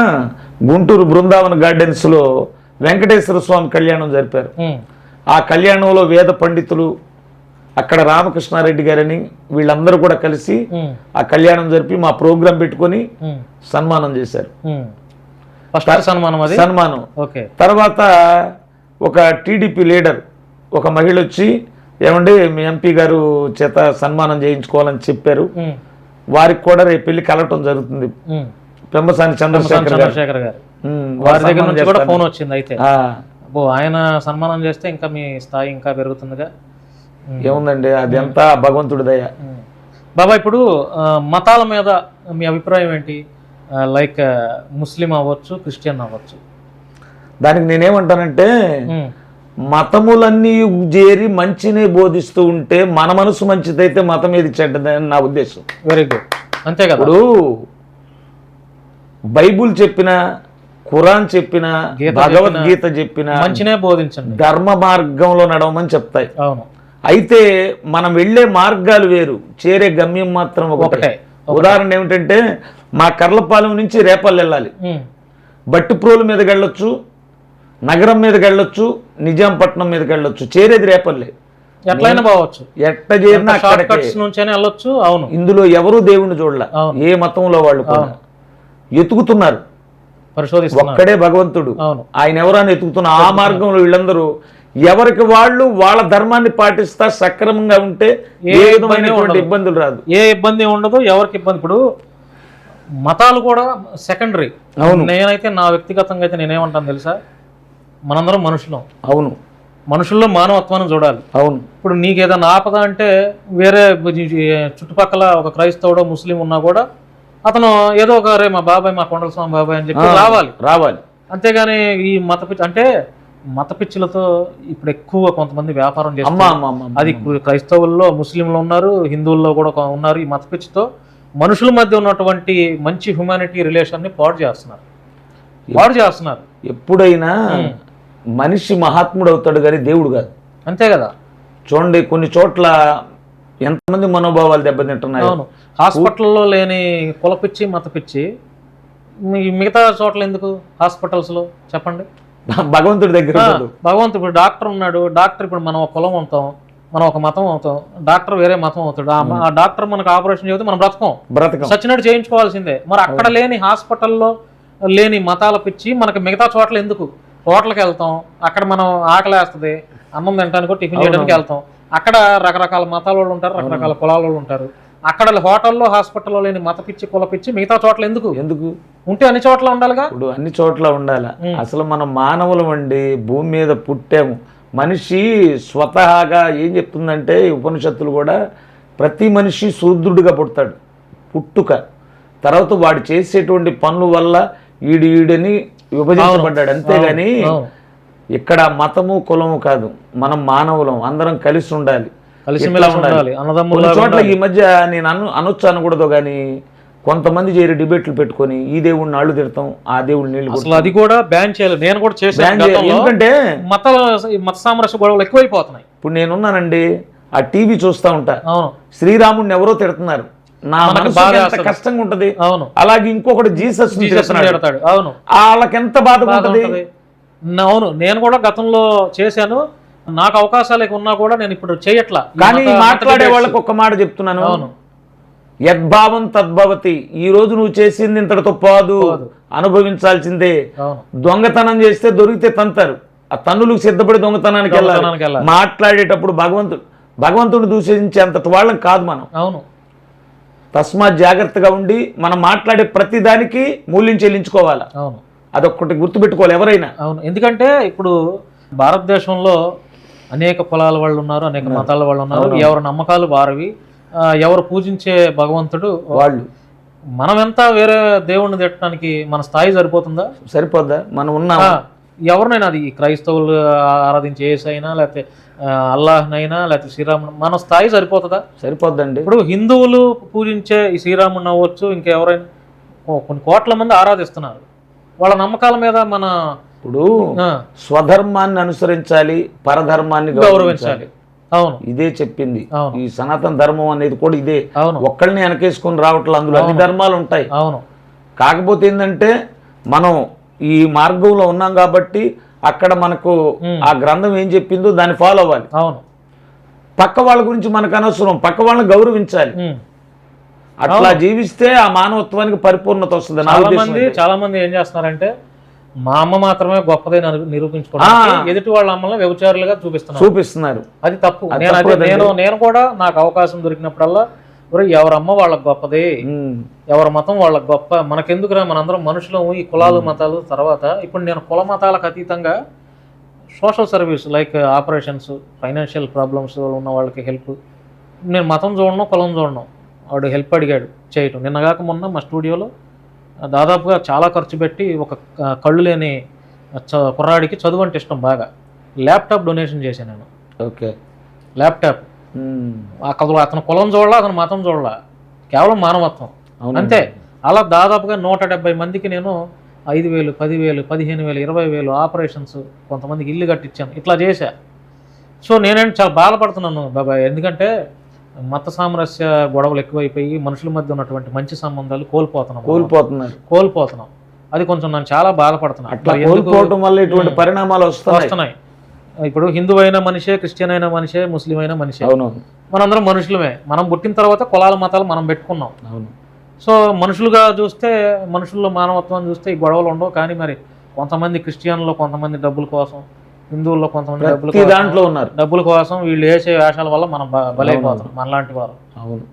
గుంటూరు బృందావన గార్డెన్స్ లో వెంకటేశ్వర స్వామి కళ్యాణం జరిపారు. ఆ కళ్యాణంలో వేద పండితులు అక్కడ రామకృష్ణారెడ్డి గారని వీళ్ళందరూ కూడా కలిసి ఆ కళ్యాణం జరిపి మా ప్రోగ్రాం పెట్టుకొని సన్మానం చేశారు. ఫస్ట్ సన్మానం అది సన్మానం. ఓకే. తర్వాత ఒక టీడీపీ లీడర్ ఒక మహిళ వచ్చి ఏమండి మీ ఎంపీ గారు చేత సన్మానం చేయించుకోవాలని చెప్పారు. వారికి కూడా రేపు వెళ్ళి కలవటం జరుగుతుంది. పెంబసాని చంద్రశేఖర్ గారు వారి దగ్గర నుంచి కూడా ఫోన్ వచ్చింది. అయితే ఆయన సన్మానం చేస్తే ఇంకా మీ స్థాయి ఇంకా పెరుగుతుందిగా. ఏముందండి అది ఎంత భగవంతుడి దయ. బాబా ఇప్పుడు మతాల మీద మీ అభిప్రాయం ఏంటి? లైక్ ముస్లిం అవ్వచ్చు, క్రిస్టియన్ అవ్వచ్చు. దానికి నేనేమంటానంటే మతములన్నీ చేరి మంచిని బోధిస్తూ ఉంటే మన మనసు మంచిదైతే మతం ఏది చెడ్డదని నా ఉద్దేశం. Very good. అంతే కదా. ఇప్పుడు బైబుల్ చెప్పిన, ఖురాన్ చెప్పిన, భగవద్గీత చెప్పిన మంచినే బోధించండి, ధర్మ మార్గంలో నడవమని చెప్తాయి. అవును. అయితే మనం వెళ్ళే మార్గాలు వేరు, చేరే గమ్యం మాత్రం ఒకటే. ఉదాహరణ ఏమిటంటే మా కర్లపాలెం నుంచి రేపల్లి వెళ్ళాలి. బట్టిప్రోలు మీదకి వెళ్ళొచ్చు, నగరం మీదకి వెళ్ళొచ్చు, నిజాంపట్నం మీదకి వెళ్ళొచ్చు, చేరేది రేపల్లే. ఎట్లయినా పోవచ్చు, ఎట్ట చేరినా వెళ్ళొచ్చు. అవును. ఇందులో ఎవరు దేవుణ్ణి చూడలే, ఏ మతంలో వాళ్ళు కూడా ఎతుకుతున్నారు. ఒక్కడే భగవంతుడు, ఆయన ఎవరైనా ఎతుకుతున్నా. ఆ మార్గంలో వీళ్ళందరూ ఎవరికి వాళ్ళు వాళ్ళ ధర్మాన్ని పాటిస్తా సక్రమంగా ఉంటే ఏ విధమైనటువంటి ఇబ్బందులు రాదు, ఏ ఇబ్బంది ఉండదు, ఎవరికి ఇబ్బంది. ఇప్పుడు మతాలు కూడా సెకండరీ. అవును. నేనైతే నా వ్యక్తిగతంగా అయితే నేనేమంటాను తెలుసా, మనందరం మనుషులం. అవును. మనుషుల్లో మానవత్వాన్ని చూడాలి. అవును. ఇప్పుడు నీకు ఏదైనా ఆపద అంటే వేరే చుట్టుపక్కల ఒక క్రైస్తవుడో ముస్లిం ఉన్నా కూడా అతను ఏదో ఒక రే మా బాబాయ్, మా కొండల స్వామి బాబాయ్ అని చెప్పి రావాలి. అంతేగాని ఈ మత పిచ్చి అంటే మత పిచ్చులతో ఇప్పుడు ఎక్కువ కొంతమంది వ్యాపారం చేస్తారు. అది క్రైస్తవుల్లో, ముస్లింలు ఉన్నారు, హిందువుల్లో కూడా ఉన్నారు. ఈ మత పిచ్చితో మనుషుల మధ్య ఉన్నటువంటి మంచి హ్యుమానిటీ రిలేషన్ ని పాడు చేస్తున్నారు. ఎప్పుడైనా మనిషి మహాత్ముడు అవుతాడు కానీ దేవుడు కాదు. అంతే కదా. చూడండి కొన్ని చోట్ల ఎంతమంది మనోభావాలు దెబ్బతింటున్నాయి. అవును. హాస్పిటల్లో లేని కులపిచ్చి, మత పిచ్చి మిగతా చోట్ల ఎందుకు హాస్పిటల్స్ లో చెప్పండి? భగవంతుడి దగ్గర భగవంతుడు ఇప్పుడు డాక్టర్ ఉన్నాడు. డాక్టర్ ఇప్పుడు మనం ఒక కులం అవుతాం, మనం ఒక మతం అవుతాం, డాక్టర్ వేరే మతం అవుతాడు. ఆ డాక్టర్ మనకు ఆపరేషన్ చేస్తే మనం బ్రతకం సచ్చినట్టు చేయించుకోవాల్సిందే. మరి అక్కడ లేని హాస్పిటల్లో లేని మతాల పిచ్చి మనకి మిగతా చోట్ల ఎందుకు? హోటల్కి వెళ్తాం, అక్కడ మనం ఆకలేస్తుంది, అన్నం తినడానికి టిఫిన్ చేయడానికి వెళ్తాం. అక్కడ రకరకాల మతాల వాళ్ళు ఉంటారు, రకరకాల కులాల వాళ్ళు ఉంటారు. అక్కడ హోటల్లో, హాస్పిటల్లో లేని మత పిచ్చి, కుల పిచ్చి మిగతా చోట్ల ఎందుకు ఉంటే అన్ని చోట్ల ఉండాలిగా. ఇప్పుడు అన్ని చోట్ల ఉండాలి. అసలు మనం మానవులం అండి, భూమి మీద పుట్టాము. మనిషి స్వతహాగా ఏం చెప్తుందంటే ఉపనిషత్తులు కూడా ప్రతి మనిషి శూద్రుడిగా పుడతాడు, పుట్టుక. తర్వాత వాడు చేసేటువంటి పనుల వల్ల ఈడని విభజించబడ్డాడు. అంతేగాని ఇక్కడ మతము కులము కాదు, మనం మానవులం, అందరం కలిసి ఉండాలి, చోట్ల. ఈ మధ్య నేను అనొచ్చు అనకూడదు కానీ కొంతమంది చేరి డిబేట్లు పెట్టుకొని ఈ దేవుడిని నాళ్ళు తిడతాం, ఆ దేవుడిని నీళ్ళు. అసలు అది కూడా బ్యాన్ చేయాలి. నేను కూడా చేశాను. ఎందుకంటే మత సామరస్య గొడవలు ఎక్కువైపోతున్నాయి. ఇప్పుడు నేనున్నానండి, ఆ టీవీ చూస్తా ఉంటా, శ్రీరాముడిని ఎవరో తిడుతున్నారు, నా మనసు కష్టంగా ఉంటది. అవును. అలాగే ఇంకొకటి జీసస్ తిడతాడు. అవును. వాళ్ళకి ఎంత బాధ ఉంటది. అవును. నేను కూడా గతంలో చేశాను. నాకు అవకాశాలు ఉన్నా కూడా నేను ఇప్పుడు చేయట్లా. కానీ మాట్లాడే వాళ్ళకి ఒక్క మాట చెప్తున్నాను, యద్భావం తద్భవతి. ఈ రోజు నువ్వు చేసింది ఇంతటితో పోదు, అనుభవించాల్సిందే. దొంగతనం చేస్తే దొరికితే తంతారు, ఆ తన్నులకు సిద్ధపడి దొంగతనానికి వెళ్ళాలి. మాట్లాడేటప్పుడు భగవంతుడిని దూషించే అంతటి వాళ్ళం కాదు మనం. అవును. తస్మాత్ జాగ్రత్తగా ఉండి మనం మాట్లాడే ప్రతి దానికి మూల్యం చెల్లించుకోవాలి. అవును. అదొక్కటి గుర్తుపెట్టుకోవాలి ఎవరైనా. అవును. ఎందుకంటే ఇప్పుడు భారతదేశంలో అనేక కులాల వాళ్ళు ఉన్నారు, అనేక మతాల వాళ్ళు ఉన్నారు. ఎవరి నమ్మకాలు వారివి, ఎవరు పూజించే భగవంతుడు వాళ్ళు. మనం ఎంత వేరే దేవుణ్ణి తిట్టడానికి మన స్థాయి సరిపోద్దా? మనం ఉన్నాం. ఎవరినైనా, అది క్రైస్తవులు ఆరాధించే యేసైనా, లేకపోతే అల్లాహ్నైనా, లేకపోతే శ్రీరాముడు, మన స్థాయి సరిపోద్దండి. ఇప్పుడు హిందువులు పూజించే ఈ శ్రీరాముడిని అవ్వచ్చు, ఇంకెవరైనా కొన్ని కోట్ల మంది ఆరాధిస్తున్నారు. వాళ్ళ నమ్మకాల మీద మన ఇప్పుడు స్వధర్మాన్ని అనుసరించాలి, పరధర్మాన్ని గౌరవించాలి. అవును. ఇదే చెప్పింది ఈ సనాతన ధర్మం అనేది కూడా ఇదే. ఒక్కళ్ళని వెనకేసుకొని రావట్లేదు, అందులో అన్ని ధర్మాలు ఉంటాయి. అవును. కాకపోతే ఏంటంటే మనం ఈ మార్గంలో ఉన్నాం కాబట్టి అక్కడ మనకు ఆ గ్రంథం ఏం చెప్పిందో దాన్ని ఫాలో అవ్వాలి. అవును. పక్క వాళ్ళ గురించి మనకు అనవసరం, పక్క వాళ్ళని గౌరవించాలి. అట్లా జీవిస్తే ఆ మానవత్వానికి పరిపూర్ణత వస్తుంది. చాలా మంది ఏం చేస్తున్నారంటే మా అమ్మ మాత్రమే గొప్పదని నిరూపించుకోవడానికి ఎదుటి వాళ్ళ అమ్మల్ని వ్యభిచారులుగా చూపిస్తున్నారు. అది తప్పు. నేను కూడా నాకు అవకాశం దొరికినప్పుడల్లా ఎవరి అమ్మ వాళ్ళకి గొప్పది, ఎవరి మతం వాళ్ళకి గొప్ప, మనకెందుకురా, మనందరం మనుషులు, ఈ కులాలు మతాలు తర్వాత. ఇప్పుడు నేను కుల మతాలకు అతీతంగా social service like operations, financial problems ఉన్న వాళ్ళకి హెల్ప్, నేను మతం చూడను, కులం చూడను. వాడు హెల్ప్ అడిగాడు చేయటం. నిన్నగాక మొన్న మా స్టూడియోలో దాదాపుగా చాలా ఖర్చు పెట్టి ఒక కళ్ళు లేని కుర్రాడికి చదువు అంటే ఇష్టం బాగా, ల్యాప్టాప్ డొనేషన్ చేశాను నేను. Okay, laptop. అతను కులం చూడాల, అతను మతం చూడాల, కేవలం మానవత్వం అంతే. అలా దాదాపుగా 170 మందికి నేను 5,000, 10,000, 15,000, 20,000 ఆపరేషన్స్, కొంతమందికి ఇల్లు కట్టించాను. ఇట్లా చేశా. సో నేనేంటి చాలా బాధపడుతున్నాను బాబాయ్, ఎందుకంటే మత సామరస్య గొడవలు ఎక్కువైపోయి మనుషుల మధ్య ఉన్నటువంటి మంచి సంబంధాలు కోల్పోతున్నాం. అది కొంచెం నేను చాలా బాధపడుతున్నాను. అట్లా కోల్పోవడం వల్ల ఇటువంటి పరిణామాలు వస్తున్నాయి. ఇప్పుడు హిందూ అయిన మనిషే, క్రిస్టియన్ అయిన మనిషే, ముస్లిం అయిన మనిషే, మనందరం మనుషులమే. మనం పుట్టిన తర్వాత కులాల మతాలు మనం పెట్టుకున్నాం. సో మనుషులుగా చూస్తే, మనుషుల్లో మానవత్వాన్ని చూస్తే ఈ గొడవలు ఉండవు. కానీ మరి కొంతమంది క్రిస్టియన్లో కొంతమంది డబ్బుల కోసం, హిందువుల్లో కొంతమంది డబ్బుల కోసం వీళ్ళు వేసే వేషాల వల్ల మనం బలైపోతాం, మనలాంటి వారు. అవును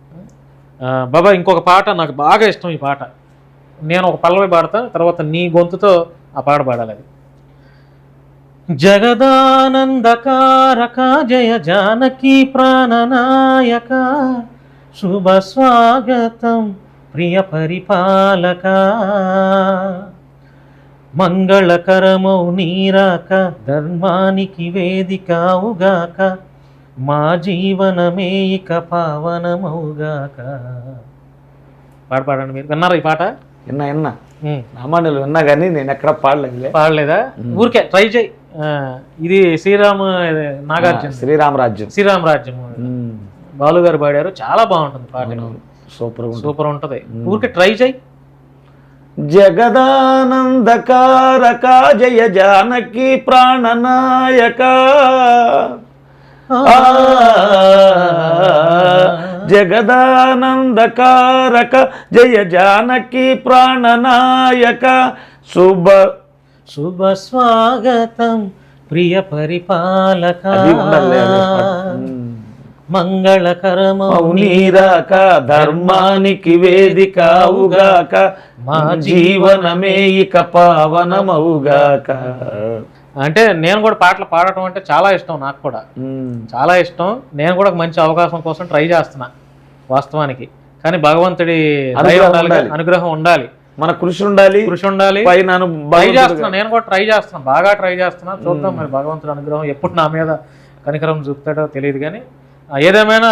బాబా, ఇంకొక పాట నాకు బాగా ఇష్టం. ఈ పాట నేను ఒక పల్లవి పాడతాను, తర్వాత నీ గొంతుతో ఆ పాట పాడాలి. అది జగదానందకారక జయ జానకి ప్రాణనాయక శుభ స్వాగతం ప్రియ పరిపాలక మంగళకరమౌ నీరాక ధర్మానికి వేదికావుగాక మా జీవనమే ఇక పావనమౌగాక. పాడండి. మీరు విన్నారా ఈ పాట? విన్నా సామాన్యులు విన్నా కానీ నేను ఎక్కడ పాడలేదా? ఊరికే ట్రై చేయి. ఇది నాగార్జున శ్రీరామరాజ్యం బాలు గారు పాడారు. చాలా బాగుంటుంది పాట, సూపర్ ఉంటుంది. ఊరికే ట్రై చేయి. జగదానందకారక జయ జానకి ప్రాణనాయక జగదానందకారక జయ జానకి ప్రాణనాయక శుభ స్వాగతం ప్రియ పరిపాలక మంగళకరమౌనీరాక ధర్మానికి వేదికావుగాక మా జీవనమే ఇక పావనమవుగాక. అంటే నేను కూడా పాటలు పాడటం అంటే చాలా ఇష్టం, నాకు కూడా చాలా ఇష్టం. నేను కూడా మంచి అవకాశం కోసం ట్రై చేస్తున్నా వాస్తవానికి. కానీ భగవంతుడి అనుగ్రహం ఉండాలి, మన కృషి ఉండాలి. ట్రై చేస్తున్నా, నేను కూడా ట్రై చేస్తున్నా, బాగా ట్రై చేస్తున్నా. చూద్దాం మరి భగవంతుడి అనుగ్రహం ఎప్పుడు నా మీద కనికరం చూపుతాడో తెలియదు. కానీ ఏదేమైనా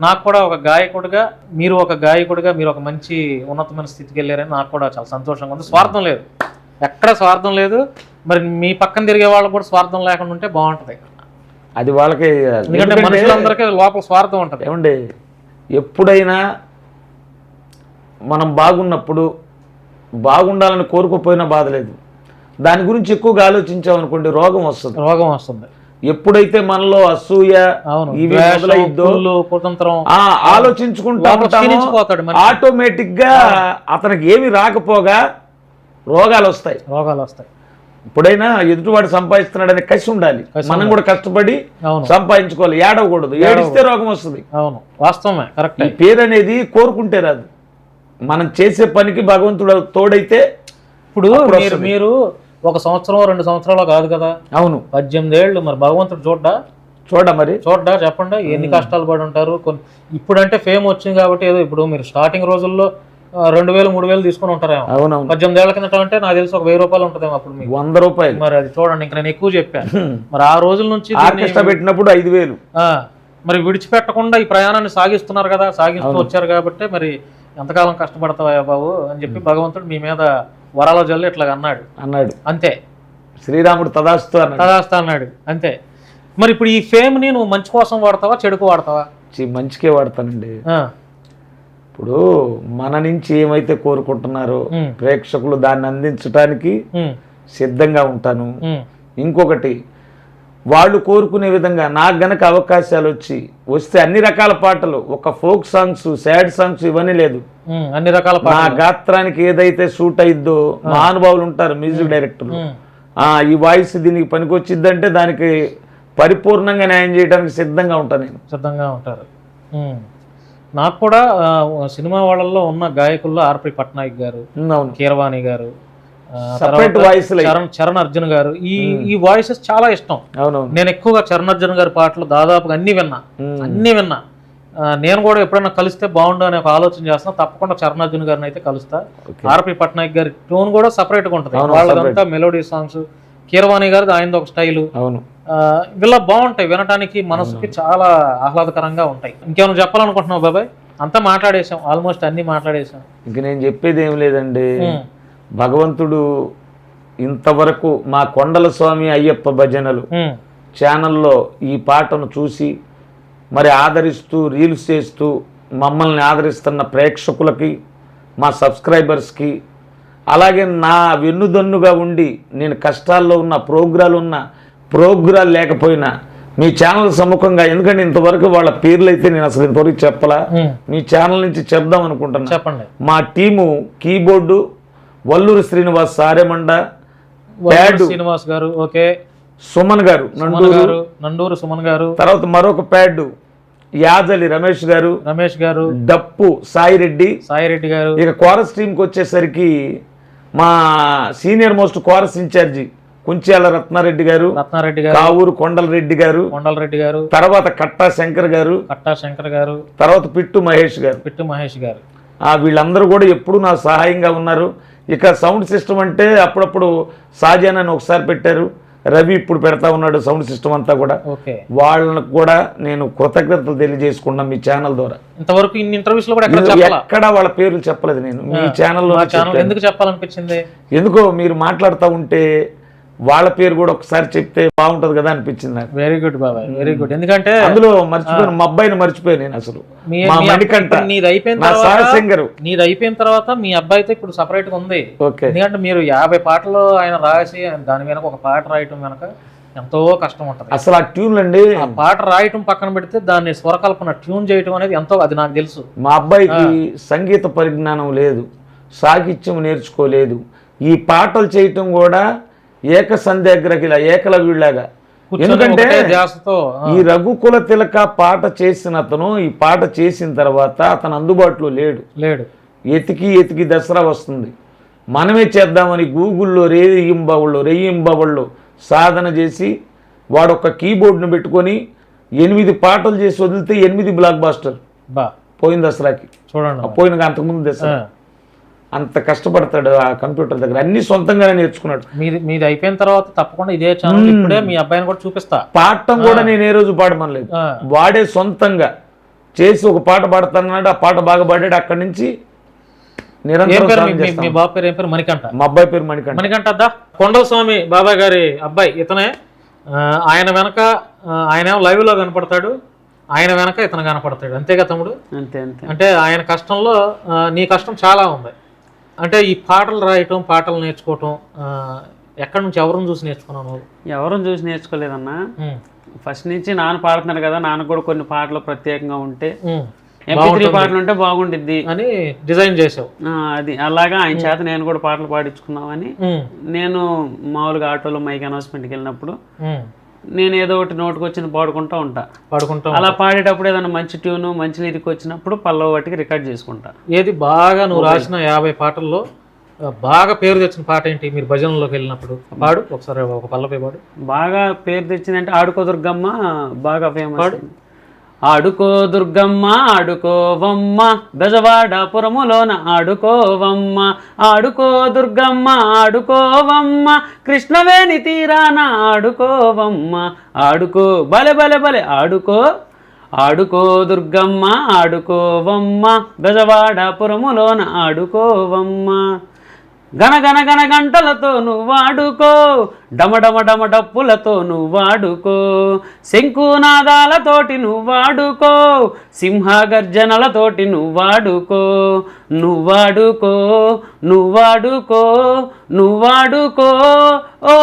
నాకు కూడా ఒక గాయకుడిగా, మీరు ఒక గాయకుడిగా, మీరు ఒక మంచి ఉన్నతమైన స్థితికి వెళ్ళారని నాకు కూడా చాలా సంతోషంగా ఉంది. స్వార్థం లేదు, ఎక్కడ స్వార్థం లేదు. మరి మీ పక్కన తిరిగే వాళ్ళకి కూడా స్వార్థం లేకుండా ఉంటే బాగుంటుంది. అది వాళ్ళకి, ఎందుకంటే మనుషులందరికీ లోపల స్వార్థం ఉంటుంది. ఏమండి, ఎప్పుడైనా మనం బాగున్నప్పుడు బాగుండాలని కోరుకోపోయినా బాధ లేదు. దాని గురించి ఎక్కువగా ఆలోచించామనుకోండి రోగం వస్తుంది. ఎప్పుడైతే మనలో అసూయ ఆలోచించుకుంటా ఆటోమేటిక్ గా అతనికి ఏమి రాకపోగా రోగాలు వస్తాయి. ఇప్పుడైనా ఎదుటివాడు సంపాదిస్తున్నాడనే కసి ఉండాలి. మనం కూడా కష్టపడి సంపాదించుకోవాలి, ఏడవకూడదు. ఏడిస్తే రోగం వస్తుంది. అవును, వాస్తవమే, కరెక్ట్. ఈ పేరు అనేది కోరుకుంటే రాదు, మనం చేసే పనికి భగవంతుడు తోడైతే. ఇప్పుడు మీరు 1 సంవత్సరం 2 సంవత్సరాలు కాదు కదా. అవును, 18 ఏళ్ళు. మరి భగవంతుడు చూడ్డా చెప్పండి, ఎన్ని కష్టాలు పడి ఉంటారు. ఇప్పుడంటే ఫేమ్ వచ్చింది కాబట్టి ఏదో. ఇప్పుడు మీరు స్టార్టింగ్ రోజుల్లో 2,000 3,000 తీసుకుని ఉంటారేమో. 18 ఏళ్ల కిందట అంటే నాకు తెలిసి ఒక 1000 రూపాయలు ఉంటుందేమో అప్పుడు మీకు. 100 రూపాయలు. మరి అది చూడండి, ఇంకా నేను ఎక్కువ చెప్పాను. మరి ఆ రోజుల నుంచి పెట్టినప్పుడు 5,000. మరి విడిచిపెట్టకుండా ఈ ప్రయాణాన్ని సాగిస్తున్నారు కదా, సాగిస్తూ వచ్చారు కాబట్టి మరి ఎంతకాలం కష్టపడతావా బాబు అని చెప్పి భగవంతుడు మీ మీద వరాల జల్లు ఇట్లా అన్నాడు. అంతే. శ్రీరాముడు తదాస్తు అన్నాడు, అంతే. మరి ఇప్పుడు ఈ ఫేమ్ ని నువ్వు మంచి కోసం వాడతావా, చెడుకు వాడతావా? మంచికే వాడతానండి. ఇప్పుడు మన నుంచి ఏమైతే కోరుకుంటున్నారో ప్రేక్షకులు దాన్ని అందించడానికి సిద్ధంగా ఉంటాను. ఇంకొకటి, వాళ్ళు కోరుకునే విధంగా నాకు గనక అవకాశాలు వస్తే అన్ని రకాల పాటలు, ఒక ఫోక్ సాంగ్స్, సాడ్ సాంగ్స్ ఇవన్నీ లేదు, అన్ని రకాల నా గాత్రానికి ఏదైతే సూట్ అయిద్దో మహానుభావులు ఉంటారు మ్యూజిక్ డైరెక్టర్లు, ఈ వాయిస్ దీనికి పనికొచ్చిద్దంటే దానికి పరిపూర్ణంగా న్యాయం చేయడానికి సిద్ధంగా ఉంటాను నేను. సిద్ధంగా ఉంటారు. నాకు కూడా సినిమా వాళ్ళల్లో ఉన్న గాయకుల్లో ఆర్పి పట్నాయక్ గారు, కీరవాణి గారు, చరణ్ అర్జున్ గారు, ఈ వాయిసెస్ చాలా ఇష్టం. నేను ఎక్కువగా చరణ్ అర్జున్ గారి పాటలు దాదాపుగా అన్ని విన్నా. నేను కూడా ఎప్పుడైనా కలిస్తే బాగుండు అనే ఒక ఆలోచన చేస్తున్నా. తప్పకుండా చరణ్ అర్జున్ గారిని అయితే కలుస్తా. ఆర్పి పట్నాయక్ గారి టోన్ కూడా సపరేట్గా ఉంటుంది, వాళ్ళదంతా మెలోడీ సాంగ్స్. కీరవాణి గారిది ఆయనది ఒక స్టైలు. వీళ్ళ బాగుంటాయి, వినటానికి మనసుకి చాలా ఆహ్లాదకరంగా ఉంటాయి. ఇంకేమైనా చెప్పాలనుకుంటున్నావు బాబాయ్? అంతా మాట్లాడేసాం, ఆల్మోస్ట్ అన్ని మాట్లాడేసాం. ఇంక నేను చెప్పేది ఏం లేదండి. భగవంతుడు ఇంతవరకు మా కొండల స్వామి అయ్యప్ప భజనలు ఛానల్లో ఈ పాటను చూసి మరి ఆదరిస్తూ రీల్స్ చేస్తూ మమ్మల్ని ఆదరిస్తున్న ప్రేక్షకులకి, మా సబ్స్క్రైబర్స్కి, అలాగే నా వెన్నుదన్నుగా ఉండి నేను కష్టాల్లో ఉన్న ప్రోగ్రాలు లేకపోయినా మీ ఛానల్ సముఖంగా, ఎందుకంటే ఇంతవరకు వాళ్ళ పేర్లు అయితే నేను అసలు ఇంతవరకు చెప్పలా, మీ ఛానల్ నుంచి చెప్దాం అనుకుంటున్నా. చెప్పండి. మా టీము కీబోర్డు వల్లూరు శ్రీనివాస్ సారెమండ, ప్యాడ్ శ్రీనివాస్ గారు, ఓకే, సుమన్ గారు నండూరు సుమన్ గారు, తర్వాత మరొక ప్యాడ్ యాజలి రమేష్ గారు, డప్పు సాయిరెడ్డి గారు. ఇక కోరస్ టీంకి వచ్చేసరికి మా senior most chorus incharge Kunchala Ratnareddy garu, Kavuru Kondal Reddy గారు, తర్వాత కట్టా శంకర్ గారు, తర్వాత పిట్టు మహేష్ గారు. వీళ్ళందరూ కూడా ఎప్పుడు నా సహాయంగా ఉన్నారు. ఇక సౌండ్ సిస్టమ్ అంటే అప్పుడప్పుడు సాజానని ఒకసారి పెట్టారు, రవి ఇప్పుడు పెడతా ఉన్నాడు సౌండ్ సిస్టమ్ అంతా కూడా. వాళ్ళకు కూడా నేను కృతజ్ఞతలు తెలియజేసుకున్నా మీ ఛానల్ ద్వారా. ఇంతవరకు ఇన్ని ఇంటర్వ్యూస్ లో కూడా ఎక్కడ వాళ్ళ పేర్లు చెప్పలేదు నేను మీ ఛానల్లో. ఎందుకు చెప్పాలనిపించింది? ఎందుకో మీరు మాట్లాడుతూ ఉంటే వాళ్ళ పేరు కూడా ఒకసారి చెప్తే బాగుంటది కదా అనిపించింది నాకు. వెరీ గుడ్ బాబాయ్, వెరీ గుడ్. ఎందుకంటే అందులో మర్చిపోయాను, మా అబ్బాయిని మర్చిపోయాను నేను అసలు. నీది అయిపోయిన తర్వాత మీ అబ్బాయితో ఇప్పుడు సపరేట్ గా ఉంది. ఎందుకంటే మీరు 50 పాటలు ఆయన రాసి దాని వెనక ఒక పాట రాయటం వెనక ఎంతో కష్టం ఉంటుంది అసలు. ఆ ట్యూన్ అండి, ఆ పాట రాయటం పక్కన పెడితే దాన్ని స్వరకల్పన ట్యూన్ చేయటం అనేది ఎంతో, అది నాకు తెలుసు. మా అబ్బాయికి సంగీత పరిజ్ఞానం లేదు, సాహిత్యం నేర్చుకోలేదు. ఈ పాటలు చేయటం కూడా ఏకసంధ్యాగ్రహిల ఏకలవ్యుడిలాగా. ఎందుకంటే ఈ రఘుకుల తిలక పాట చేసిన అతను ఈ పాట చేసిన తర్వాత అతను అందుబాటులో లేడు. ఎతికి దసరా వస్తుంది, మనమే చేద్దామని గూగుల్లో రెయ్యింబవళ్ళు సాధన చేసి వాడు ఒక కీబోర్డ్ను పెట్టుకొని 8 పాటలు చేసి వదిలితే 8 బ్లాక్ బాస్టర్ పోయిన దసరాకి. చూడండి, పోయిన అంతకుముందు దసరా. అంత కష్టపడతాడు ఆ కంప్యూటర్ దగ్గర, అన్ని సొంతంగానే నేర్చుకున్నాడు. మీది అయిపోయిన తర్వాత తప్పకుండా ఇదే ఛానల్ ఇప్పుడే మీ అబ్బాయిని కూడా చూపిస్తా. పాడటం కూడా నేను ఏ రోజు పాడమనలేదు, వాడే సొంతంగా చేసి ఒక పాట పాడుతున్నాడు. ఆ పాట బాగా పాడాడు. అక్కడి నుంచి నిరంతరం. మీ బాబు పేరు ఏం పేరు? మణికంఠ. మా అబ్బాయి పేరు మణికంఠ. కొండల స్వామి బాబాయ్ గారి అబ్బాయి ఇతనే. ఆయన వెనక ఆయన లైవ్ లో కనపడతాడు, ఆయన వెనక ఇతను కనపడతాడు. అంతేగా తమ్ముడు? అంతే. అంటే ఆయన కష్టంలో నీ కష్టం చాలా ఉంది. అంటే ఈ పాటలు రాయటం, పాటలు నేర్చుకోవటం ఎక్కడి నుంచి, ఎవరిని చూసి నేర్చుకున్నావు? ఎవరిని చూసి నేర్చుకోలేదన్నా. ఫస్ట్ నుంచి నాన్న పాడుతున్నాడు కదా, నాన్న కూడా కొన్ని పాటలు ప్రత్యేకంగా ఉంటే MP3 పాటలు ఉంటే బాగుండిద్ది అని డిజైన్ చేసావు. అది అలాగా ఆయన చేత నేను కూడా పాటలు పాడించుకున్నామని. నేను మామూలుగా ఆటోలో మైక్ అనౌన్స్మెంట్కి వెళ్ళినప్పుడు నేను ఏదో ఒకటి నోటుకు వచ్చింది పాడుకుంటూ ఉంటా. అలా పాడేటప్పుడు ఏదైనా మంచి ట్యూన్, మంచి లిరిక్ వచ్చినప్పుడు పల్లవ వాటికి రికార్డ్ చేసుకుంటా. ఏది బాగా నువ్వు రాసిన 50 పాటల్లో బాగా పేరు తెచ్చిన పాట ఏంటి? మీరు భజనలోకి వెళ్ళినప్పుడు పాడు ఒకసారి, ఒక పల్లవి పాడు. బాగా పేరు తెచ్చిందంటే ఆడుకో దుర్గమ్మ బాగా ఫేమస్. ఆడుకో దుర్గమ్మ ఆడుకోవమ్మ, బెజవాడపురములోన ఆడుకోవమ్మ. ఆడుకో దుర్గమ్మ ఆడుకోవమ్మ, కృష్ణవేణి తీరాన ఆడుకోవమ్మ. ఆడుకో బలె బలె బలె ఆడుకో. ఆడుకో దుర్గమ్మ ఆడుకోవమ్మ, బెజవాడపురములోన ఆడుకోవమ్మ. గణ గణ గణ గంటలతో నువ్వాడుకో, డమడమ డమ డప్పులతో నువ్వాడుకో, శంకునాదాలతోటి నువ్వాడుకో, సింహగర్జనలతోటి నువ్వాడుకో, నువ్వాడుకో నువ్వాడుకో నువ్వాడుకో ఓ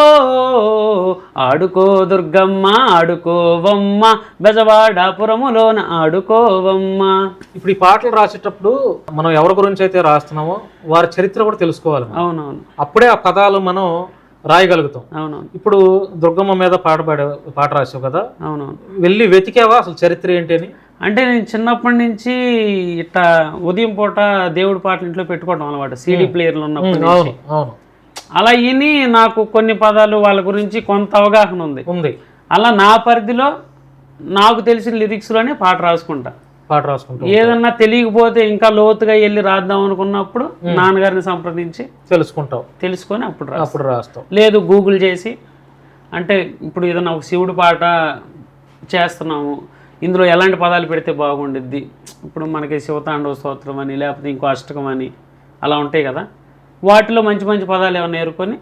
ఆడుకో దుర్గమ్మ ఆడుకోవమ్మ, బెజవాడాపురములోన ఆడుకోవమ్మ. ఇప్పుడు ఈ పాటలు రాసేటప్పుడు మనం ఎవరి గురించి అయితే రాస్తున్నామో వారి చరిత్ర కూడా తెలుసుకోవాలి. అవునవును, అప్పుడే ఆ పదాలు మనం రాయగలుగుతాం. అవునవును, ఇప్పుడు దుర్గమ్మ మీద పాట రాసావు కదా, అవునవును. వెళ్ళి వెతికావా అసలు చరిత్ర ఏంటి అని? అంటే నేను చిన్నప్పటి నుంచి ఇట్లా ఉదయం పూట దేవుడి పాటలు ఇంట్లో పెట్టుకోవడం అన్నమాట, సీడీ ప్లేయర్లు ఉన్నప్పటి నుంచి. అవును, అలా విని నాకు కొన్ని పదాలు వాళ్ళ గురించి కొంత అవగాహన ఉంది. అలా నా పరిధిలో నాకు తెలిసిన లిరిక్స్లోనే పాట రాసుకుంటా. ఏదన్నా తెలియకపోతే ఇంకా లోతుగా వెళ్ళి రాద్దాం అనుకున్నప్పుడు నాన్నగారిని సంప్రదించి తెలుసుకొని అప్పుడు రాస్తాం. లేదు గూగుల్ చేసి, అంటే ఇప్పుడు ఏదన్నా ఒక శివుడి పాట చేస్తున్నాము, ఇందులో ఎలాంటి పదాలు పెడితే బాగుండిద్ది, ఇప్పుడు మనకి శివతాండవ స్తోత్రం అని లేకపోతే ఇంకో అష్టకం అని అలా ఉంటాయి కదా, వాటిలో మంచి మంచి పదాలు ఏమైనా నేర్కొని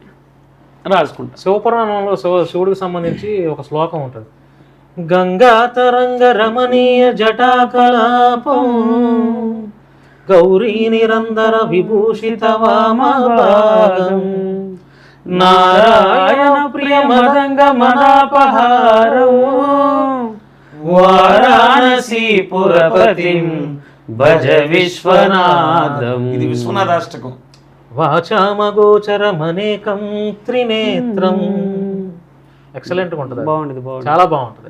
రాసుకుంటా. శివపురాణంలో శివుడికి సంబంధించి ఒక శ్లోకం ఉంటుంది, గంగా తరంగ రమణీయ జటాకలాపం గౌరీ నిరంతర విభూషిత వామభాగం నారాయణ ప్రియ మదంగ మదాపహారం వారాణసీ పురపతిం భజ విశ్వనాథం. ఇది విశ్వనాథాష్టకం. వాచామగోచరమనేకం త్రినేత్రం. ఎక్సలెంట్గా ఉంటుంది, బాగుంటుంది, చాలా బాగుంటుంది.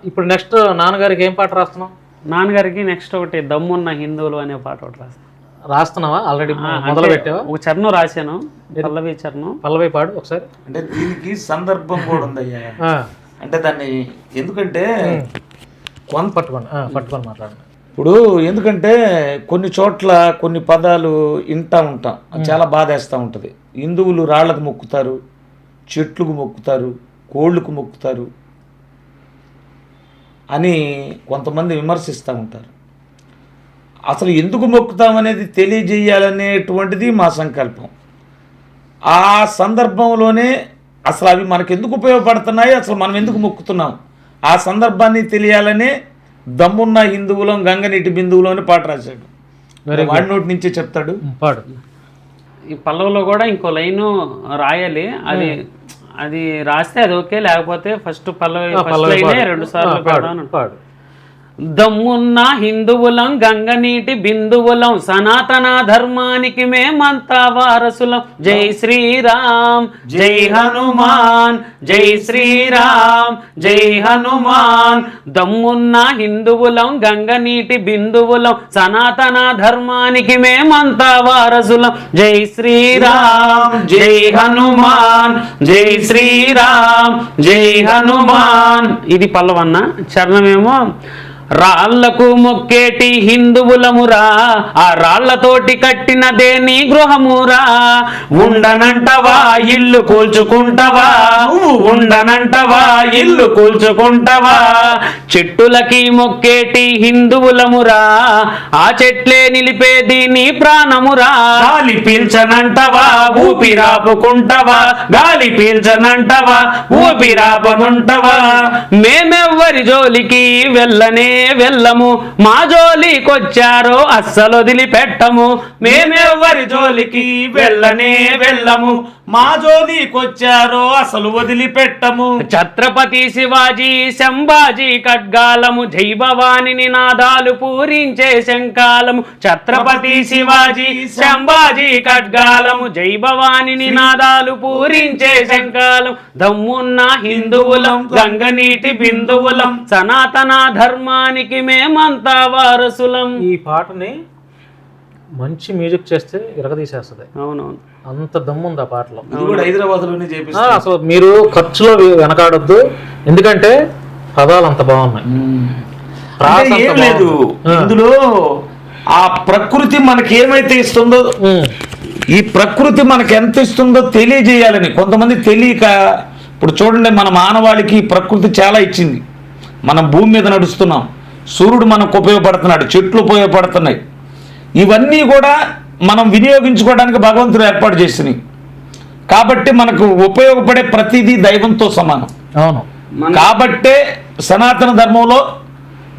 ఇప్పుడు నెక్స్ట్ నాన్నగారికి ఏం పాట రాస్తున్నావు? నాన్నగారికి నెక్స్ట్ ఒకటి దమ్మున్న హిందువులు అనే పాట ఒకటి రాస్తున్నావా? ఆల్రెడీ మొదలు పెట్టావా? ఒక చరణం రాశాను, పల్లవి పాడు ఒకసారి. అంటే దీనికి సందర్భం కూడా ఉందయ్యా. అంటే దాన్ని ఎందుకంటే పట్టుకొని మాట్లాడండి. ఇప్పుడు ఎందుకంటే కొన్ని చోట్ల కొన్ని పదాలు వింటూ ఉంటాం, చాలా బాధేస్తూ ఉంటుంది. హిందువులు రాళ్లకు మొక్కుతారు, చెట్లకు మొక్కుతారు, కోళ్ళకు మొక్కుతారు అని కొంతమంది విమర్శిస్తూ ఉంటారు. అసలు ఎందుకు మొక్కుతామనేది తెలియజేయాలనేటువంటిది మా సంకల్పం. ఆ సందర్భంలోనే అసలు అవి మనకు ఎందుకు ఉపయోగపడుతున్నాయి, అసలు మనం ఎందుకు మొక్కుతున్నాం, ఆ సందర్భాన్ని తెలియాలనే దమ్మున్న హిందువులం గంగనీటి బిందువులో అని పాట రాశాడు. వాడి నోటి నుంచే చెప్తాడు, పాడు. ఈ పల్లవులో కూడా ఇంకో లైను రాయాలి, అది రాస్తే అది ఓకే, లేకపోతే ఫస్ట్ పల్లవి 2 సార్లు పాడు. దమ్మున్న హిందువులం గంగనీటి బిందువులం సనాతన ధర్మానికి మేమంతా వారసులం. జై శ్రీరామ్ జై హనుమాన్, జై శ్రీరామ్ జై హనుమాన్. దమ్మున్న హిందువులం గంగనీటి బిందువులం సనాతన ధర్మానికి మేమంతా వారసులం. జై శ్రీరామ్ జై హనుమాన్, జై శ్రీరామ్ జై హనుమాన్. ఇది పల్లవన్న. చరణమేమో రాళ్లకు మొక్కేటి హిందువులమురా, ఆ రాళ్లతోటి కట్టినదే నీ గృహమురా. ఉండనంటవా ఇల్లు కూల్చుకుంటవా, ఉండనంటవా ఇల్లు కూల్చుకుంటవా. చెట్టులకి మొక్కేటి హిందువులమురా, ఆ చెట్లే నిలిపేది నీ ప్రాణమురా. గాలి పీల్చనంటవా ఊపిరాపుకుంటవా, గాలి పీల్చనంటవా ఊపిరాపనుంటవా. మేమెవ్వరి జోలికి వెళ్ళనే వెళ్ళము, మా జోలికొచ్చారో అస్సలు వదిలిపెట్టము. మేమెవ్వరి జోలికి వెళ్ళనే వెళ్ళము, మా జోలికొచ్చారో అసలు వదిలిపెట్టము. ఛత్రపతి శివాజీ సంభాజీ ఖడ్గాలము, జై భవాని నినాదాలు పూరించే శంకాలము. ఛత్రపతి శివాజీ సంభాజీ ఖడ్గాలము, జై భవాని నినాదాలు పూరించే శంకాలం. దమ్మున్న హిందువులం గంగనీటి బిందువులం సనాతన ధర్మానికి మేమంతా వారసులం. ఈ పాటని మంచి మ్యూజిక్ చేస్తే ఇరగదీసేస్తుంది. అవునవును, అంత దమ్ముంది ఆ పాటలో. హైదరాబాద్లోనే చేపిస్తారు. అసలు మీరు ఖర్చులో వెనకాడొద్దు, ఎందుకంటే పదాలు అంత బాగున్నాయి. ఏం లేదు ఇందులో, ఆ ప్రకృతి మనకి ఏమైతే ఇస్తుందో, ఈ ప్రకృతి మనకి ఎంత ఇస్తుందో తెలియజేయాలని కొంతమంది తెలియక. ఇప్పుడు చూడండి, మన మానవాళికి ప్రకృతి చాలా ఇచ్చింది. మనం భూమి మీద నడుస్తున్నాం, సూర్యుడు మనకు ఉపయోగపడుతున్నాడు, చెట్లు ఉపయోగపడుతున్నాయి. ఇవన్నీ కూడా మనం వినియోగించుకోవడానికి భగవంతుడు ఏర్పాటు చేసినాయి. కాబట్టి మనకు ఉపయోగపడే ప్రతిదీ దైవంతో సమానం. అవును. కాబట్టే సనాతన ధర్మంలో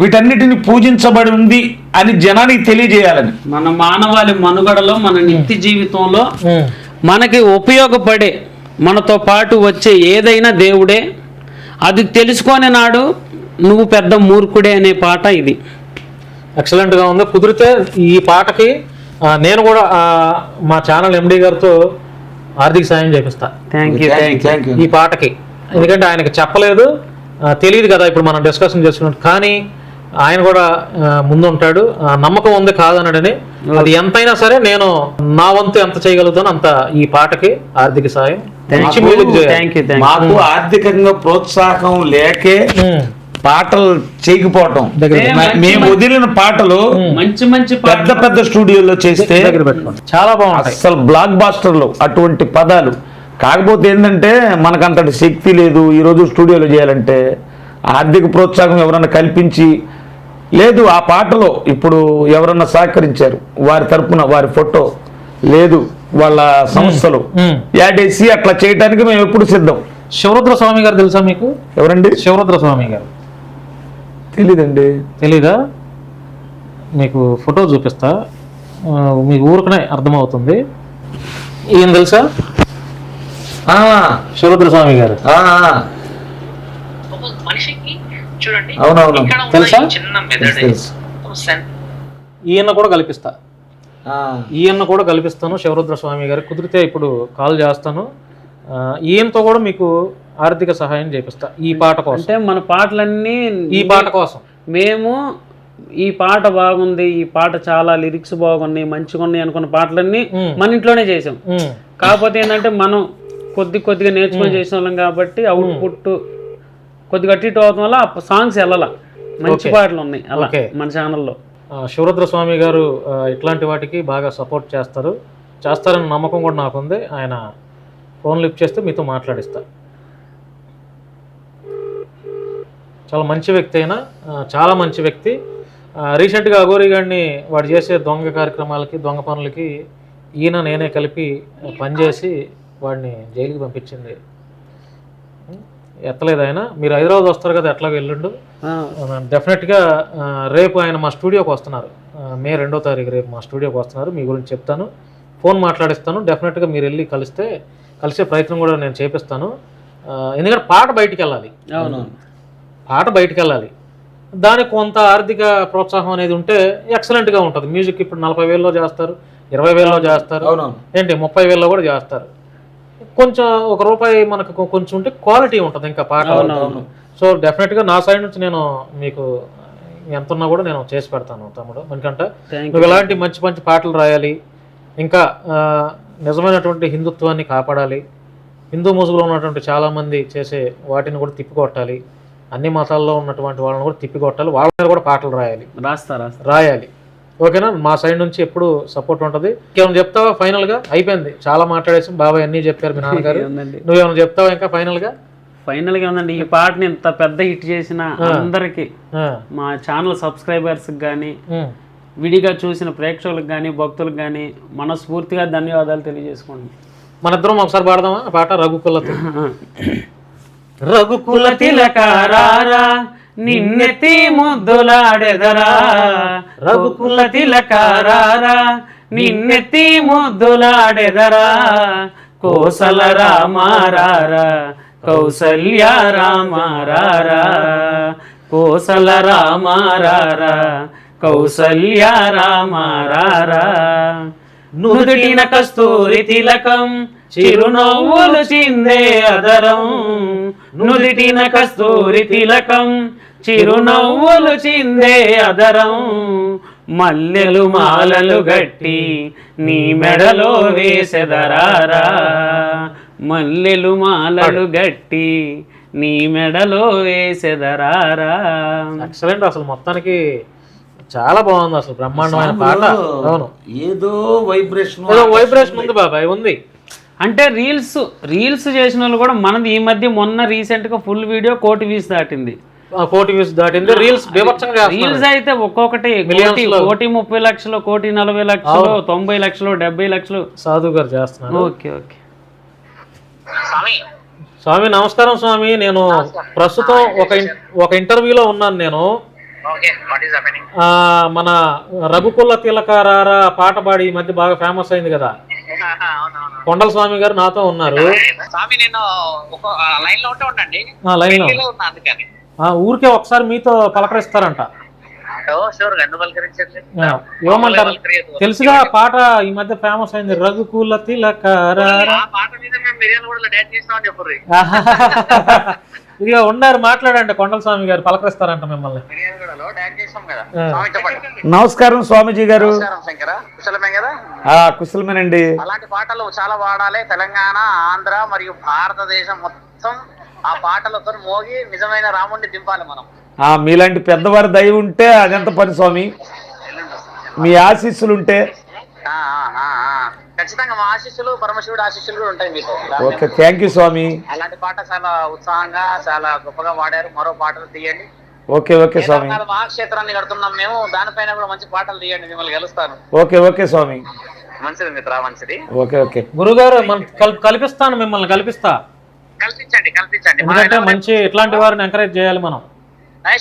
వీటన్నిటిని పూజించబడి ఉంది అని జనానికి తెలియజేయాలని. మన మానవాళి మనుగడలో, మన నిత్య జీవితంలో మనకి ఉపయోగపడే, మనతో పాటు వచ్చే ఏదైనా దేవుడే. అది తెలుసుకొని నాడు నువ్వు పెద్ద మూర్ఖుడే అనే పాట ఇది. ఎక్సలెంట్గా ఉంది. కుదిరితే ఈ పాటకి నేను కూడా మా ఛానల్ ఎండి గారితో ఆర్థిక సాయం చేపిస్తా. Thank you. ఈ పాటకి, ఎందుకంటే ఆయనకి చెప్పలేదు, తెలియదు కదా ఇప్పుడు మనం డిస్కషన్ చేసుకున్నట్టు. కానీ ఆయన కూడా ముందు ఉంటాడు, నమ్మకం ఉంది కాదనడని. అది ఎంతైనా సరే నేను నా వంతు ఎంత చేయగలుగుతాను అంత ఈ పాటకి ఆర్థిక సాయం. మాకు ఆర్థికంగా ప్రోత్సాహం లేకే పాటలు చేయకపోవటం. మేము వదిలిన పాటలు మంచి మంచి పెద్ద పెద్ద స్టూడియోలో చేస్తే చాలా బాగుంటాయి, అసలు బ్లాక్ బాస్టర్లు అటువంటి పదాలు. కాకపోతే ఏంటంటే మనకు అంతటి శక్తి లేదు ఈరోజు స్టూడియోలో చేయాలంటే. ఆర్థిక ప్రోత్సాహం ఎవరన్నా కల్పించి, లేదు ఆ పాటలో ఇప్పుడు ఎవరన్నా సహకరించారు వారి తరపున వారి ఫోటో లేదు వాళ్ళ సంస్థలు యాడేసి అట్లా చేయడానికి మేము ఎప్పుడు సిద్ధం. శివరుద్ర స్వామి గారు తెలుసా మీకు? ఎవరండి? శివరుద్ర స్వామి గారు తెలీదండి. తెలీదా? మీకు ఫోటో చూపిస్తా, మీకు ఊరికనే అర్థమవుతుంది. ఈయన తెలుసా? శివరుద్ర స్వామి గారు. అవునవును తెలుసా? ఈయన కూడా కల్పిస్తా, ఈయన కూడా కల్పిస్తాను శివరుద్ర స్వామి గారు. కుదిరితే ఇప్పుడు కాల్ చేస్తాను. ఈయనతో కూడా మీకు ఆర్థిక సహాయం చేపిస్తా ఈ పాట కోసం. అంటే మన పాటలన్నీ ఈ పాట కోసం మేము ఈ పాట బాగుంది, ఈ పాట చాలా లిరిక్స్ బాగున్నాయి, మంచిగా ఉన్నాయి అనుకున్న పాటలన్నీ మన ఇంట్లోనే చేసాం. కాకపోతే ఏంటంటే మనం కొద్దిగా నేర్చుకొని చేసిన వాళ్ళం కాబట్టి అవుట్పుట్ కొద్దిగా అటు ఇటు అవడం వల్ల సాంగ్స్ వెళ్ళాల. మంచి పాటలు ఉన్నాయి అలా మన ఛానల్లో. శివరుద్ర స్వామి గారు ఇట్లాంటి వాటికి బాగా సపోర్ట్ చేస్తారని నమ్మకం కూడా నాకుంది. ఆయన ఫోన్ లిఫ్ట్ చేస్తే మీతో మాట్లాడిస్తా. చాలా మంచి వ్యక్తి అయినా, చాలా మంచి వ్యక్తి. రీసెంట్గా అఘోరి గారిని వాడు చేసే దొంగ కార్యక్రమాలకి, దొంగ పనులకి ఈయన నేనే కలిపి పనిచేసి వాడిని జైలుకి పంపించింది. ఎత్తలేదు ఆయన. మీరు హైదరాబాద్ వస్తారు కదా, ఎట్లా వెళ్ళండు. డెఫినెట్గా రేపు ఆయన మా స్టూడియోకి వస్తున్నారు. మే 2వ తారీఖు రేపు మా స్టూడియోకి వస్తున్నారు. మీ గురించి చెప్తాను, ఫోన్ మాట్లాడిస్తాను. డెఫినెట్గా మీరు వెళ్ళి కలిసే ప్రయత్నం కూడా నేను చేపిస్తాను. ఎందుకంటే పాట బయటికి వెళ్ళాలి. పాట బయటికి వెళ్ళాలి. దానికి కొంత ఆర్థిక ప్రోత్సాహం అనేది ఉంటే ఎక్సలెంట్గా ఉంటుంది. మ్యూజిక్ ఇప్పుడు 40,000లో చేస్తారు, 20,000లో చేస్తారు, ఏంటి 30,000లో కూడా చేస్తారు. కొంచెం ₹1 మనకు కొంచెం ఉంటే క్వాలిటీ ఉంటుంది ఇంకా పాట. సో డెఫినెట్గా నా సైడ్ నుంచి నేను మీకు ఎంత ఉన్నా కూడా నేను చేసి పెడతాను తమ్ముడు. ఎందుకంటే నువ్వు ఇలాంటి మంచి మంచి పాటలు రాయాలి, ఇంకా నిజమైనటువంటి హిందుత్వాన్ని కాపాడాలి, హిందూ ముసుగులో ఉన్నటువంటి చాలామంది చేసే వాటిని కూడా తిప్పికొట్టాలి, అన్ని మతాల్లో ఉన్నటువంటి వాళ్ళని కూడా తిప్పికొట్టాలి, వాళ్ళ మీద కూడా పాటలు రాయాలి. ఓకేనా? మా సైడ్ నుంచి ఎప్పుడు సపోర్ట్ ఉంటుంది. ఇంకేమైనా చెప్తావా? ఫైనల్గా అయిపోయింది, చాలా మాట్లాడేసి బాబాయ్ అన్నీ చెప్పారు మీ నాన్నగారు. నువ్వేమైనా చెప్తావా ఇంకా ఫైనల్గా ఉందండి? ఈ పాటని ఇంత పెద్ద హిట్ చేసిన అందరికి, మా ఛానల్ సబ్స్క్రైబర్స్ కానీ, విడిగా చూసిన ప్రేక్షకులకు కానీ, భక్తులకు కానీ మనస్ఫూర్తిగా ధన్యవాదాలు తెలియజేసుకోండి. మనిద్దరం ఒకసారి పాడదామా ఆ పాట? రఘుకుల తిలకారారా నిన్నెత్తి ముద్దులాడెదరా, రఘుకుల తిలకారారా నిన్నెత్తి ముద్దులాడెదరా, కోసల రామారారా కౌసల్య రామారారా, కోసల రామారారా కౌసల్య రామారారా, నుదుటిన కస్తూరి తిలకం చిరునవ్వులు చిందే అదరం, నుదిటిన కస్తూరి తిలకం చిరునవ్వులు చిందే అదరం, మల్లెలు మాలలు గట్టి నీ మెడలో వేసెదరారా, మల్లెలు మాలలు గట్టి నీ మెడలో వేసెదరారా. ఎక్సలెంట్. అసలు మొత్తానికి చాలా బాగుంది, అసలు బ్రహ్మాండమైన పాట. అవును, ఏదో వైబ్రేషన్ ఉంది బాబాయ్, ఉంది. అంటే రీల్స్ చేసిన వాళ్ళు కూడా మనది ఈ మధ్య మొన్న రీసెంట్ గా ఫుల్ వీడియో 1 కోటి వ్యూస్ దాటింది. రీల్స్ అయితే ఒక్కొక్కటి 1,30,00,000, 1,40,00,000, 90 లక్షలు, 70 లక్షలు. సాధు గారు చేస్తున్నారు. ఓకే. స్వామి నమస్కారం స్వామి. నేను ప్రస్తుతం ఒక ఇంటర్వ్యూలో ఉన్నాను. నేను మన రఘుకుల తిలకారారా పాట పాడి ఈ మధ్య బాగా ఫేమస్ అయింది కదా, కొండల స్వామి గారు నాతో ఉన్నారు. లైన్ లో ఊరికే ఒకసారి మీతో పలకరిస్తారంట. ఏమంటారు? తెలుసుగా పాట ఈ మధ్య ఫేమస్ అయింది, రఘుకుల తిలకారారా. ఇక ఉన్నారు, మాట్లాడండి. కొండల స్వామి గారు పలకరిస్తారంట మిమ్మల్ని. నమస్కారం స్వామీజీ గారు. కుశలమేనండి. అలాంటి పాటలు చాలా వాడాలి. తెలంగాణ, ఆంధ్ర మరియు భారతదేశం మొత్తం ఆ పాటలతో మోగి నిజమైన రాముడిని దింపాలి మనం. మీలాంటి పెద్దవారి దయ ఉంటే అదెంత పని స్వామి, మీ ఆశీస్సులు ఉంటే. ఖచ్చితంగా మా ఆశీస్సులు, పరమశివుడు ఆశీస్సులు కూడా ఉంటాయి మీకు. ఓకే, థ్యాంక్ యూ స్వామి. అలాంటి పాట చాలా ఉత్సాహంగా చాలా గొప్పగా వాడారు. మరో పాటలు తీయండి. ఓకే ఓకే స్వామి. మహాక్షేత్రాన్ని కడుతున్నాం మేము, దానిపైన కూడా మంచి పాటలు తీయండి, మిమ్మల్ని గెలుస్తాను. ఓకే ఓకే స్వామి. మంచిది మిత్ర, మంచిది. ఓకే ఓకే గురుగారు, కల్పిస్తాను, మిమ్మల్ని కల్పించండి. ఎందుకంటే మంచి ఇట్లాంటి వారిని ఎంకరేజ్ చేయాలి మనం.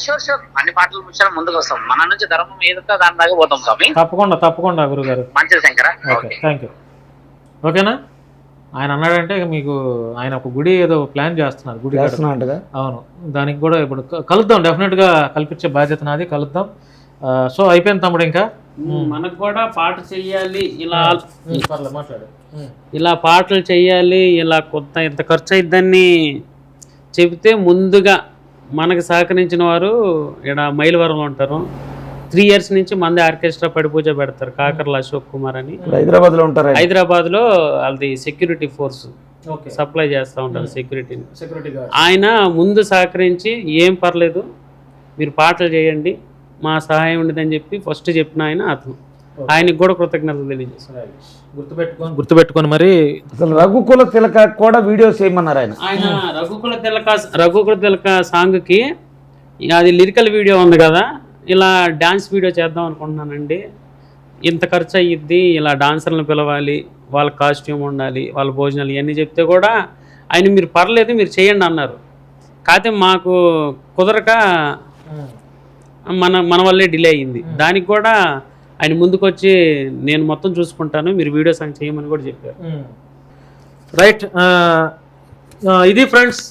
షూర్ అన్ని పాటలు ముచ్చారు, ముందుకు వస్తాం. మన నుంచి ధర్మం ఏదో దాని దాకా పోతాం స్వామి. తప్పకుండా గురుగారు. మంచిది శంకర. Thank you. ఓకేనా? ఆయన అన్నాడంటే మీకు ఆయన ఒక గుడి ఏదో ప్లాన్ చేస్తున్నారు, గుడి చేస్తున్నట్టుగా. అవును, దానికి కూడా ఇప్పుడు కలుద్దాం. డెఫినెట్గా కల్పించే బాధ్యత నాది, కలుద్దాం. సో అయిపోయింది తమ్ముడు. ఇంకా మనకు కూడా పాట చెయ్యాలి, మాట్లాడు, ఇలా పాటలు చెయ్యాలి, ఇలా కొత్త ఇంత ఖర్చు అయిద్దని చెబితే ముందుగా మనకు సహకరించిన వారు ఇక్కడ మైలవరంలో ఉంటారు. 3 years నుంచి మంది ఆర్కెస్ట్రా పడిపూజ పెడతారు, కాకర్ల అశోక్ కుమార్ అని. హైదరాబాద్ లో ఉంటారు. హైదరాబాద్ లో వాళ్ళది సెక్యూరిటీ ఫోర్స్ సప్లై చేస్తూ ఉంటారు, సెక్యూరిటీని. ఆయన ముందు సహకరించి ఏం పర్లేదు మీరు పాటలు చేయండి, మా సహాయం ఉండదని చెప్పి ఫస్ట్ చెప్పిన ఆయన ఆయనకు కూడా కృతజ్ఞతలు తెలియజేస్తారు. గుర్తుపెట్టుకొని మరి అసలు రఘుకుల తిలక కూడా వీడియోస్ చేయమన్నారు ఆయన. రఘుకుల తిలక సాంగ్కి అది లిరికల్ వీడియో ఉంది కదా, ఇలా డాన్స్ వీడియో చేద్దాం అనుకుంటున్నానండి. ఇంత ఖర్చు అయ్యిద్ది, ఇలా డాన్సర్లను పిలవాలి, వాళ్ళ కాస్ట్యూమ్ ఉండాలి, వాళ్ళ భోజనాలు ఇవన్నీ చెప్తే కూడా ఆయన మీరు పర్లేదు మీరు చేయండి అన్నారు. కాకపోతే మాకు కుదరక మన వల్లే డిలే అయ్యింది. దానికి కూడా ఆయన ముందుకు వచ్చి నేను మొత్తం చూసుకుంటాను, మీరు వీడియో సాంగ్ చేయమని కూడా చెప్పారు. రైట్. ఇది ఫ్రెండ్స్,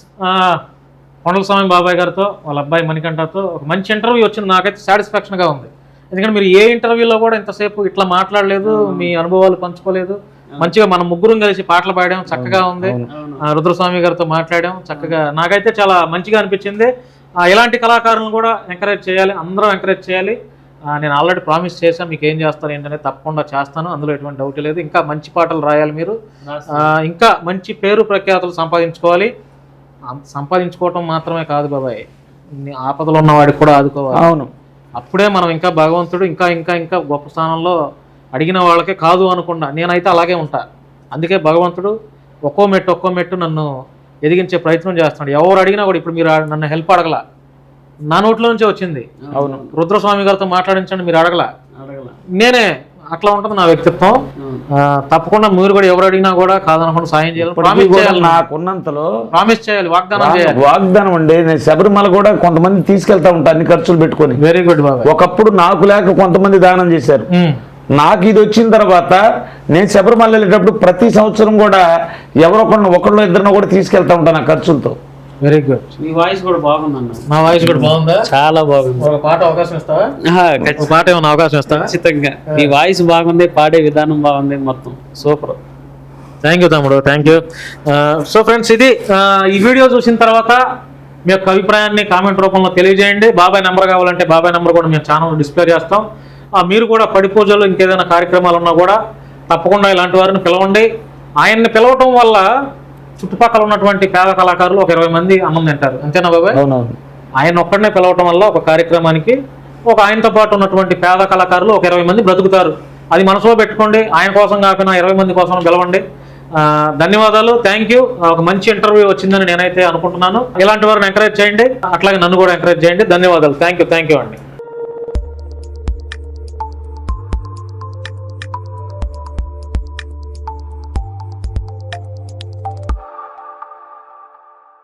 కొండల స్వామి బాబాయ్ గారితో వాళ్ళ అబ్బాయి మణికంఠతో ఒక మంచి ఇంటర్వ్యూ వచ్చింది. నాకైతే సాటిస్ఫాక్షన్గా ఉంది. ఎందుకంటే మీరు ఏ ఇంటర్వ్యూలో కూడా ఇంతసేపు ఇట్లా మాట్లాడలేదు, మీ అనుభవాలు పంచుకోలేదు. మంచిగా మనం ముగ్గురం కలిసి పాటలు పాడాం, చక్కగా ఉంది. రుద్రస్వామి గారితో మాట్లాడాం చక్కగా. నాకైతే చాలా మంచిగా అనిపించింది. ఇలాంటి కళాకారులను కూడా ఎంకరేజ్ చేయాలి, అందరం ఎంకరేజ్ చేయాలి. నేను ఆల్రెడీ ప్రామిస్ చేశాను, మీకు ఏం చేస్తారు ఏంటనే తప్పకుండా చేస్తాను, అందులో ఎటువంటి డౌట్ లేదు. ఇంకా మంచి పాటలు రాయాలి మీరు, ఇంకా మంచి పేరు ప్రఖ్యాతులు సంపాదించుకోవాలి. సంపాదించుకోవటం మాత్రమే కాదు బాబాయ్, ఆపదలు ఉన్న వాడికి కూడా ఆదుకోవాలి. అవును, అప్పుడే మనం ఇంకా భగవంతుడు ఇంకా ఇంకా ఇంకా గొప్ప స్థానంలో అడిగిన వాళ్ళకే కాదు అనకుండా. నేనైతే అలాగే ఉంటా. అందుకే భగవంతుడు ఒక్కో మెట్టు నన్ను ఎదిగించే ప్రయత్నం చేస్తున్నాడు. ఎవరు అడిగినా కూడా, ఇప్పుడు మీరు నన్ను హెల్ప్ అడగల, నా నోట్లో నుంచే వచ్చింది. అవును, రుద్రస్వామి గారితో మాట్లాడించండి, మీరు అడగల, నేనే. అట్లా ఉంటుంది నా వ్యక్తిత్వం. తప్పకుండా మీరు కూడా ఎవరు అడిగినా కూడా కాదనకుండా సాయం చేయాలి. నాకున్నంతలో ప్రామిస్ చేయాలి, వాగ్దానం అండి. నేను శబరిమల కూడా కొంతమంది తీసుకెళ్తా ఉంటా, అన్ని ఖర్చులు పెట్టుకొని. వెరీ గుడ్ బాబా. ఒకప్పుడు నాకు లేక కొంతమంది దానం చేశారు. నాకు ఇది వచ్చిన తర్వాత నేను శబరిమల వెళ్ళేటప్పుడు ప్రతి సంవత్సరం కూడా ఒకళ్ళు ఇద్దరినో కూడా తీసుకెళ్తా ఉంటాను ఆ ఖర్చులతో. Very good. మీ వాయిస్ కూడా బాగుందన్న. నా వాయిస్ కూడా బాగుందా? చాలా బాగుంది. ఒక పాట అవకాశం ఇస్తావా? పాట ఏమైనా అవకాశం ఇస్తావా? ఖచ్చితంగా. మీ వాయిస్ బాగుంది, పాడే విధానం బాగుంది, మొత్తం సూపర్. థ్యాంక్ యూ తమ్ముడు, థ్యాంక్ యూ. సో ఫ్రెండ్స్, ఇది ఈ వీడియో చూసిన తర్వాత మీ యొక్క అభిప్రాయాన్ని కామెంట్ రూపంలో తెలియజేయండి. బాబాయ్ నెంబర్ కావాలంటే బాబాయ్ నెంబర్ కూడా మేము ఛానల్ డిస్ప్లే చేస్తాం. మీరు కూడా పడి పూజలు ఇంకేదైనా కార్యక్రమాలు ఉన్నా కూడా తప్పకుండా ఇలాంటి వారిని పిలవండి. ఆయన్ని పిలవటం వల్ల చుట్టుపక్కల ఉన్నటువంటి పేద కళాకారులు ఒక 20 మంది అన్నం తింటారు. అంతేనా బాబాయ్? ఆయన ఒక్కడనే పిలవటం వల్ల ఒక కార్యక్రమానికి ఆయనతో పాటు ఉన్నటువంటి పేద కళాకారులు ఒక 20 మంది బ్రతుకుతారు. అది మనసులో పెట్టుకోండి. ఆయన కోసం కాకుండా 20 మంది కోసం పిలవండి. ధన్యవాదాలు, థ్యాంక్ యూ. ఒక మంచి ఇంటర్వ్యూ వచ్చిందని నేనైతే అనుకుంటున్నాను. ఇలాంటి వారిని ఎంకరేజ్ చేయండి, అట్లాగే నన్ను కూడా ఎంకరేజ్ చేయండి. ధన్యవాదాలు, థ్యాంక్ యూ అండి.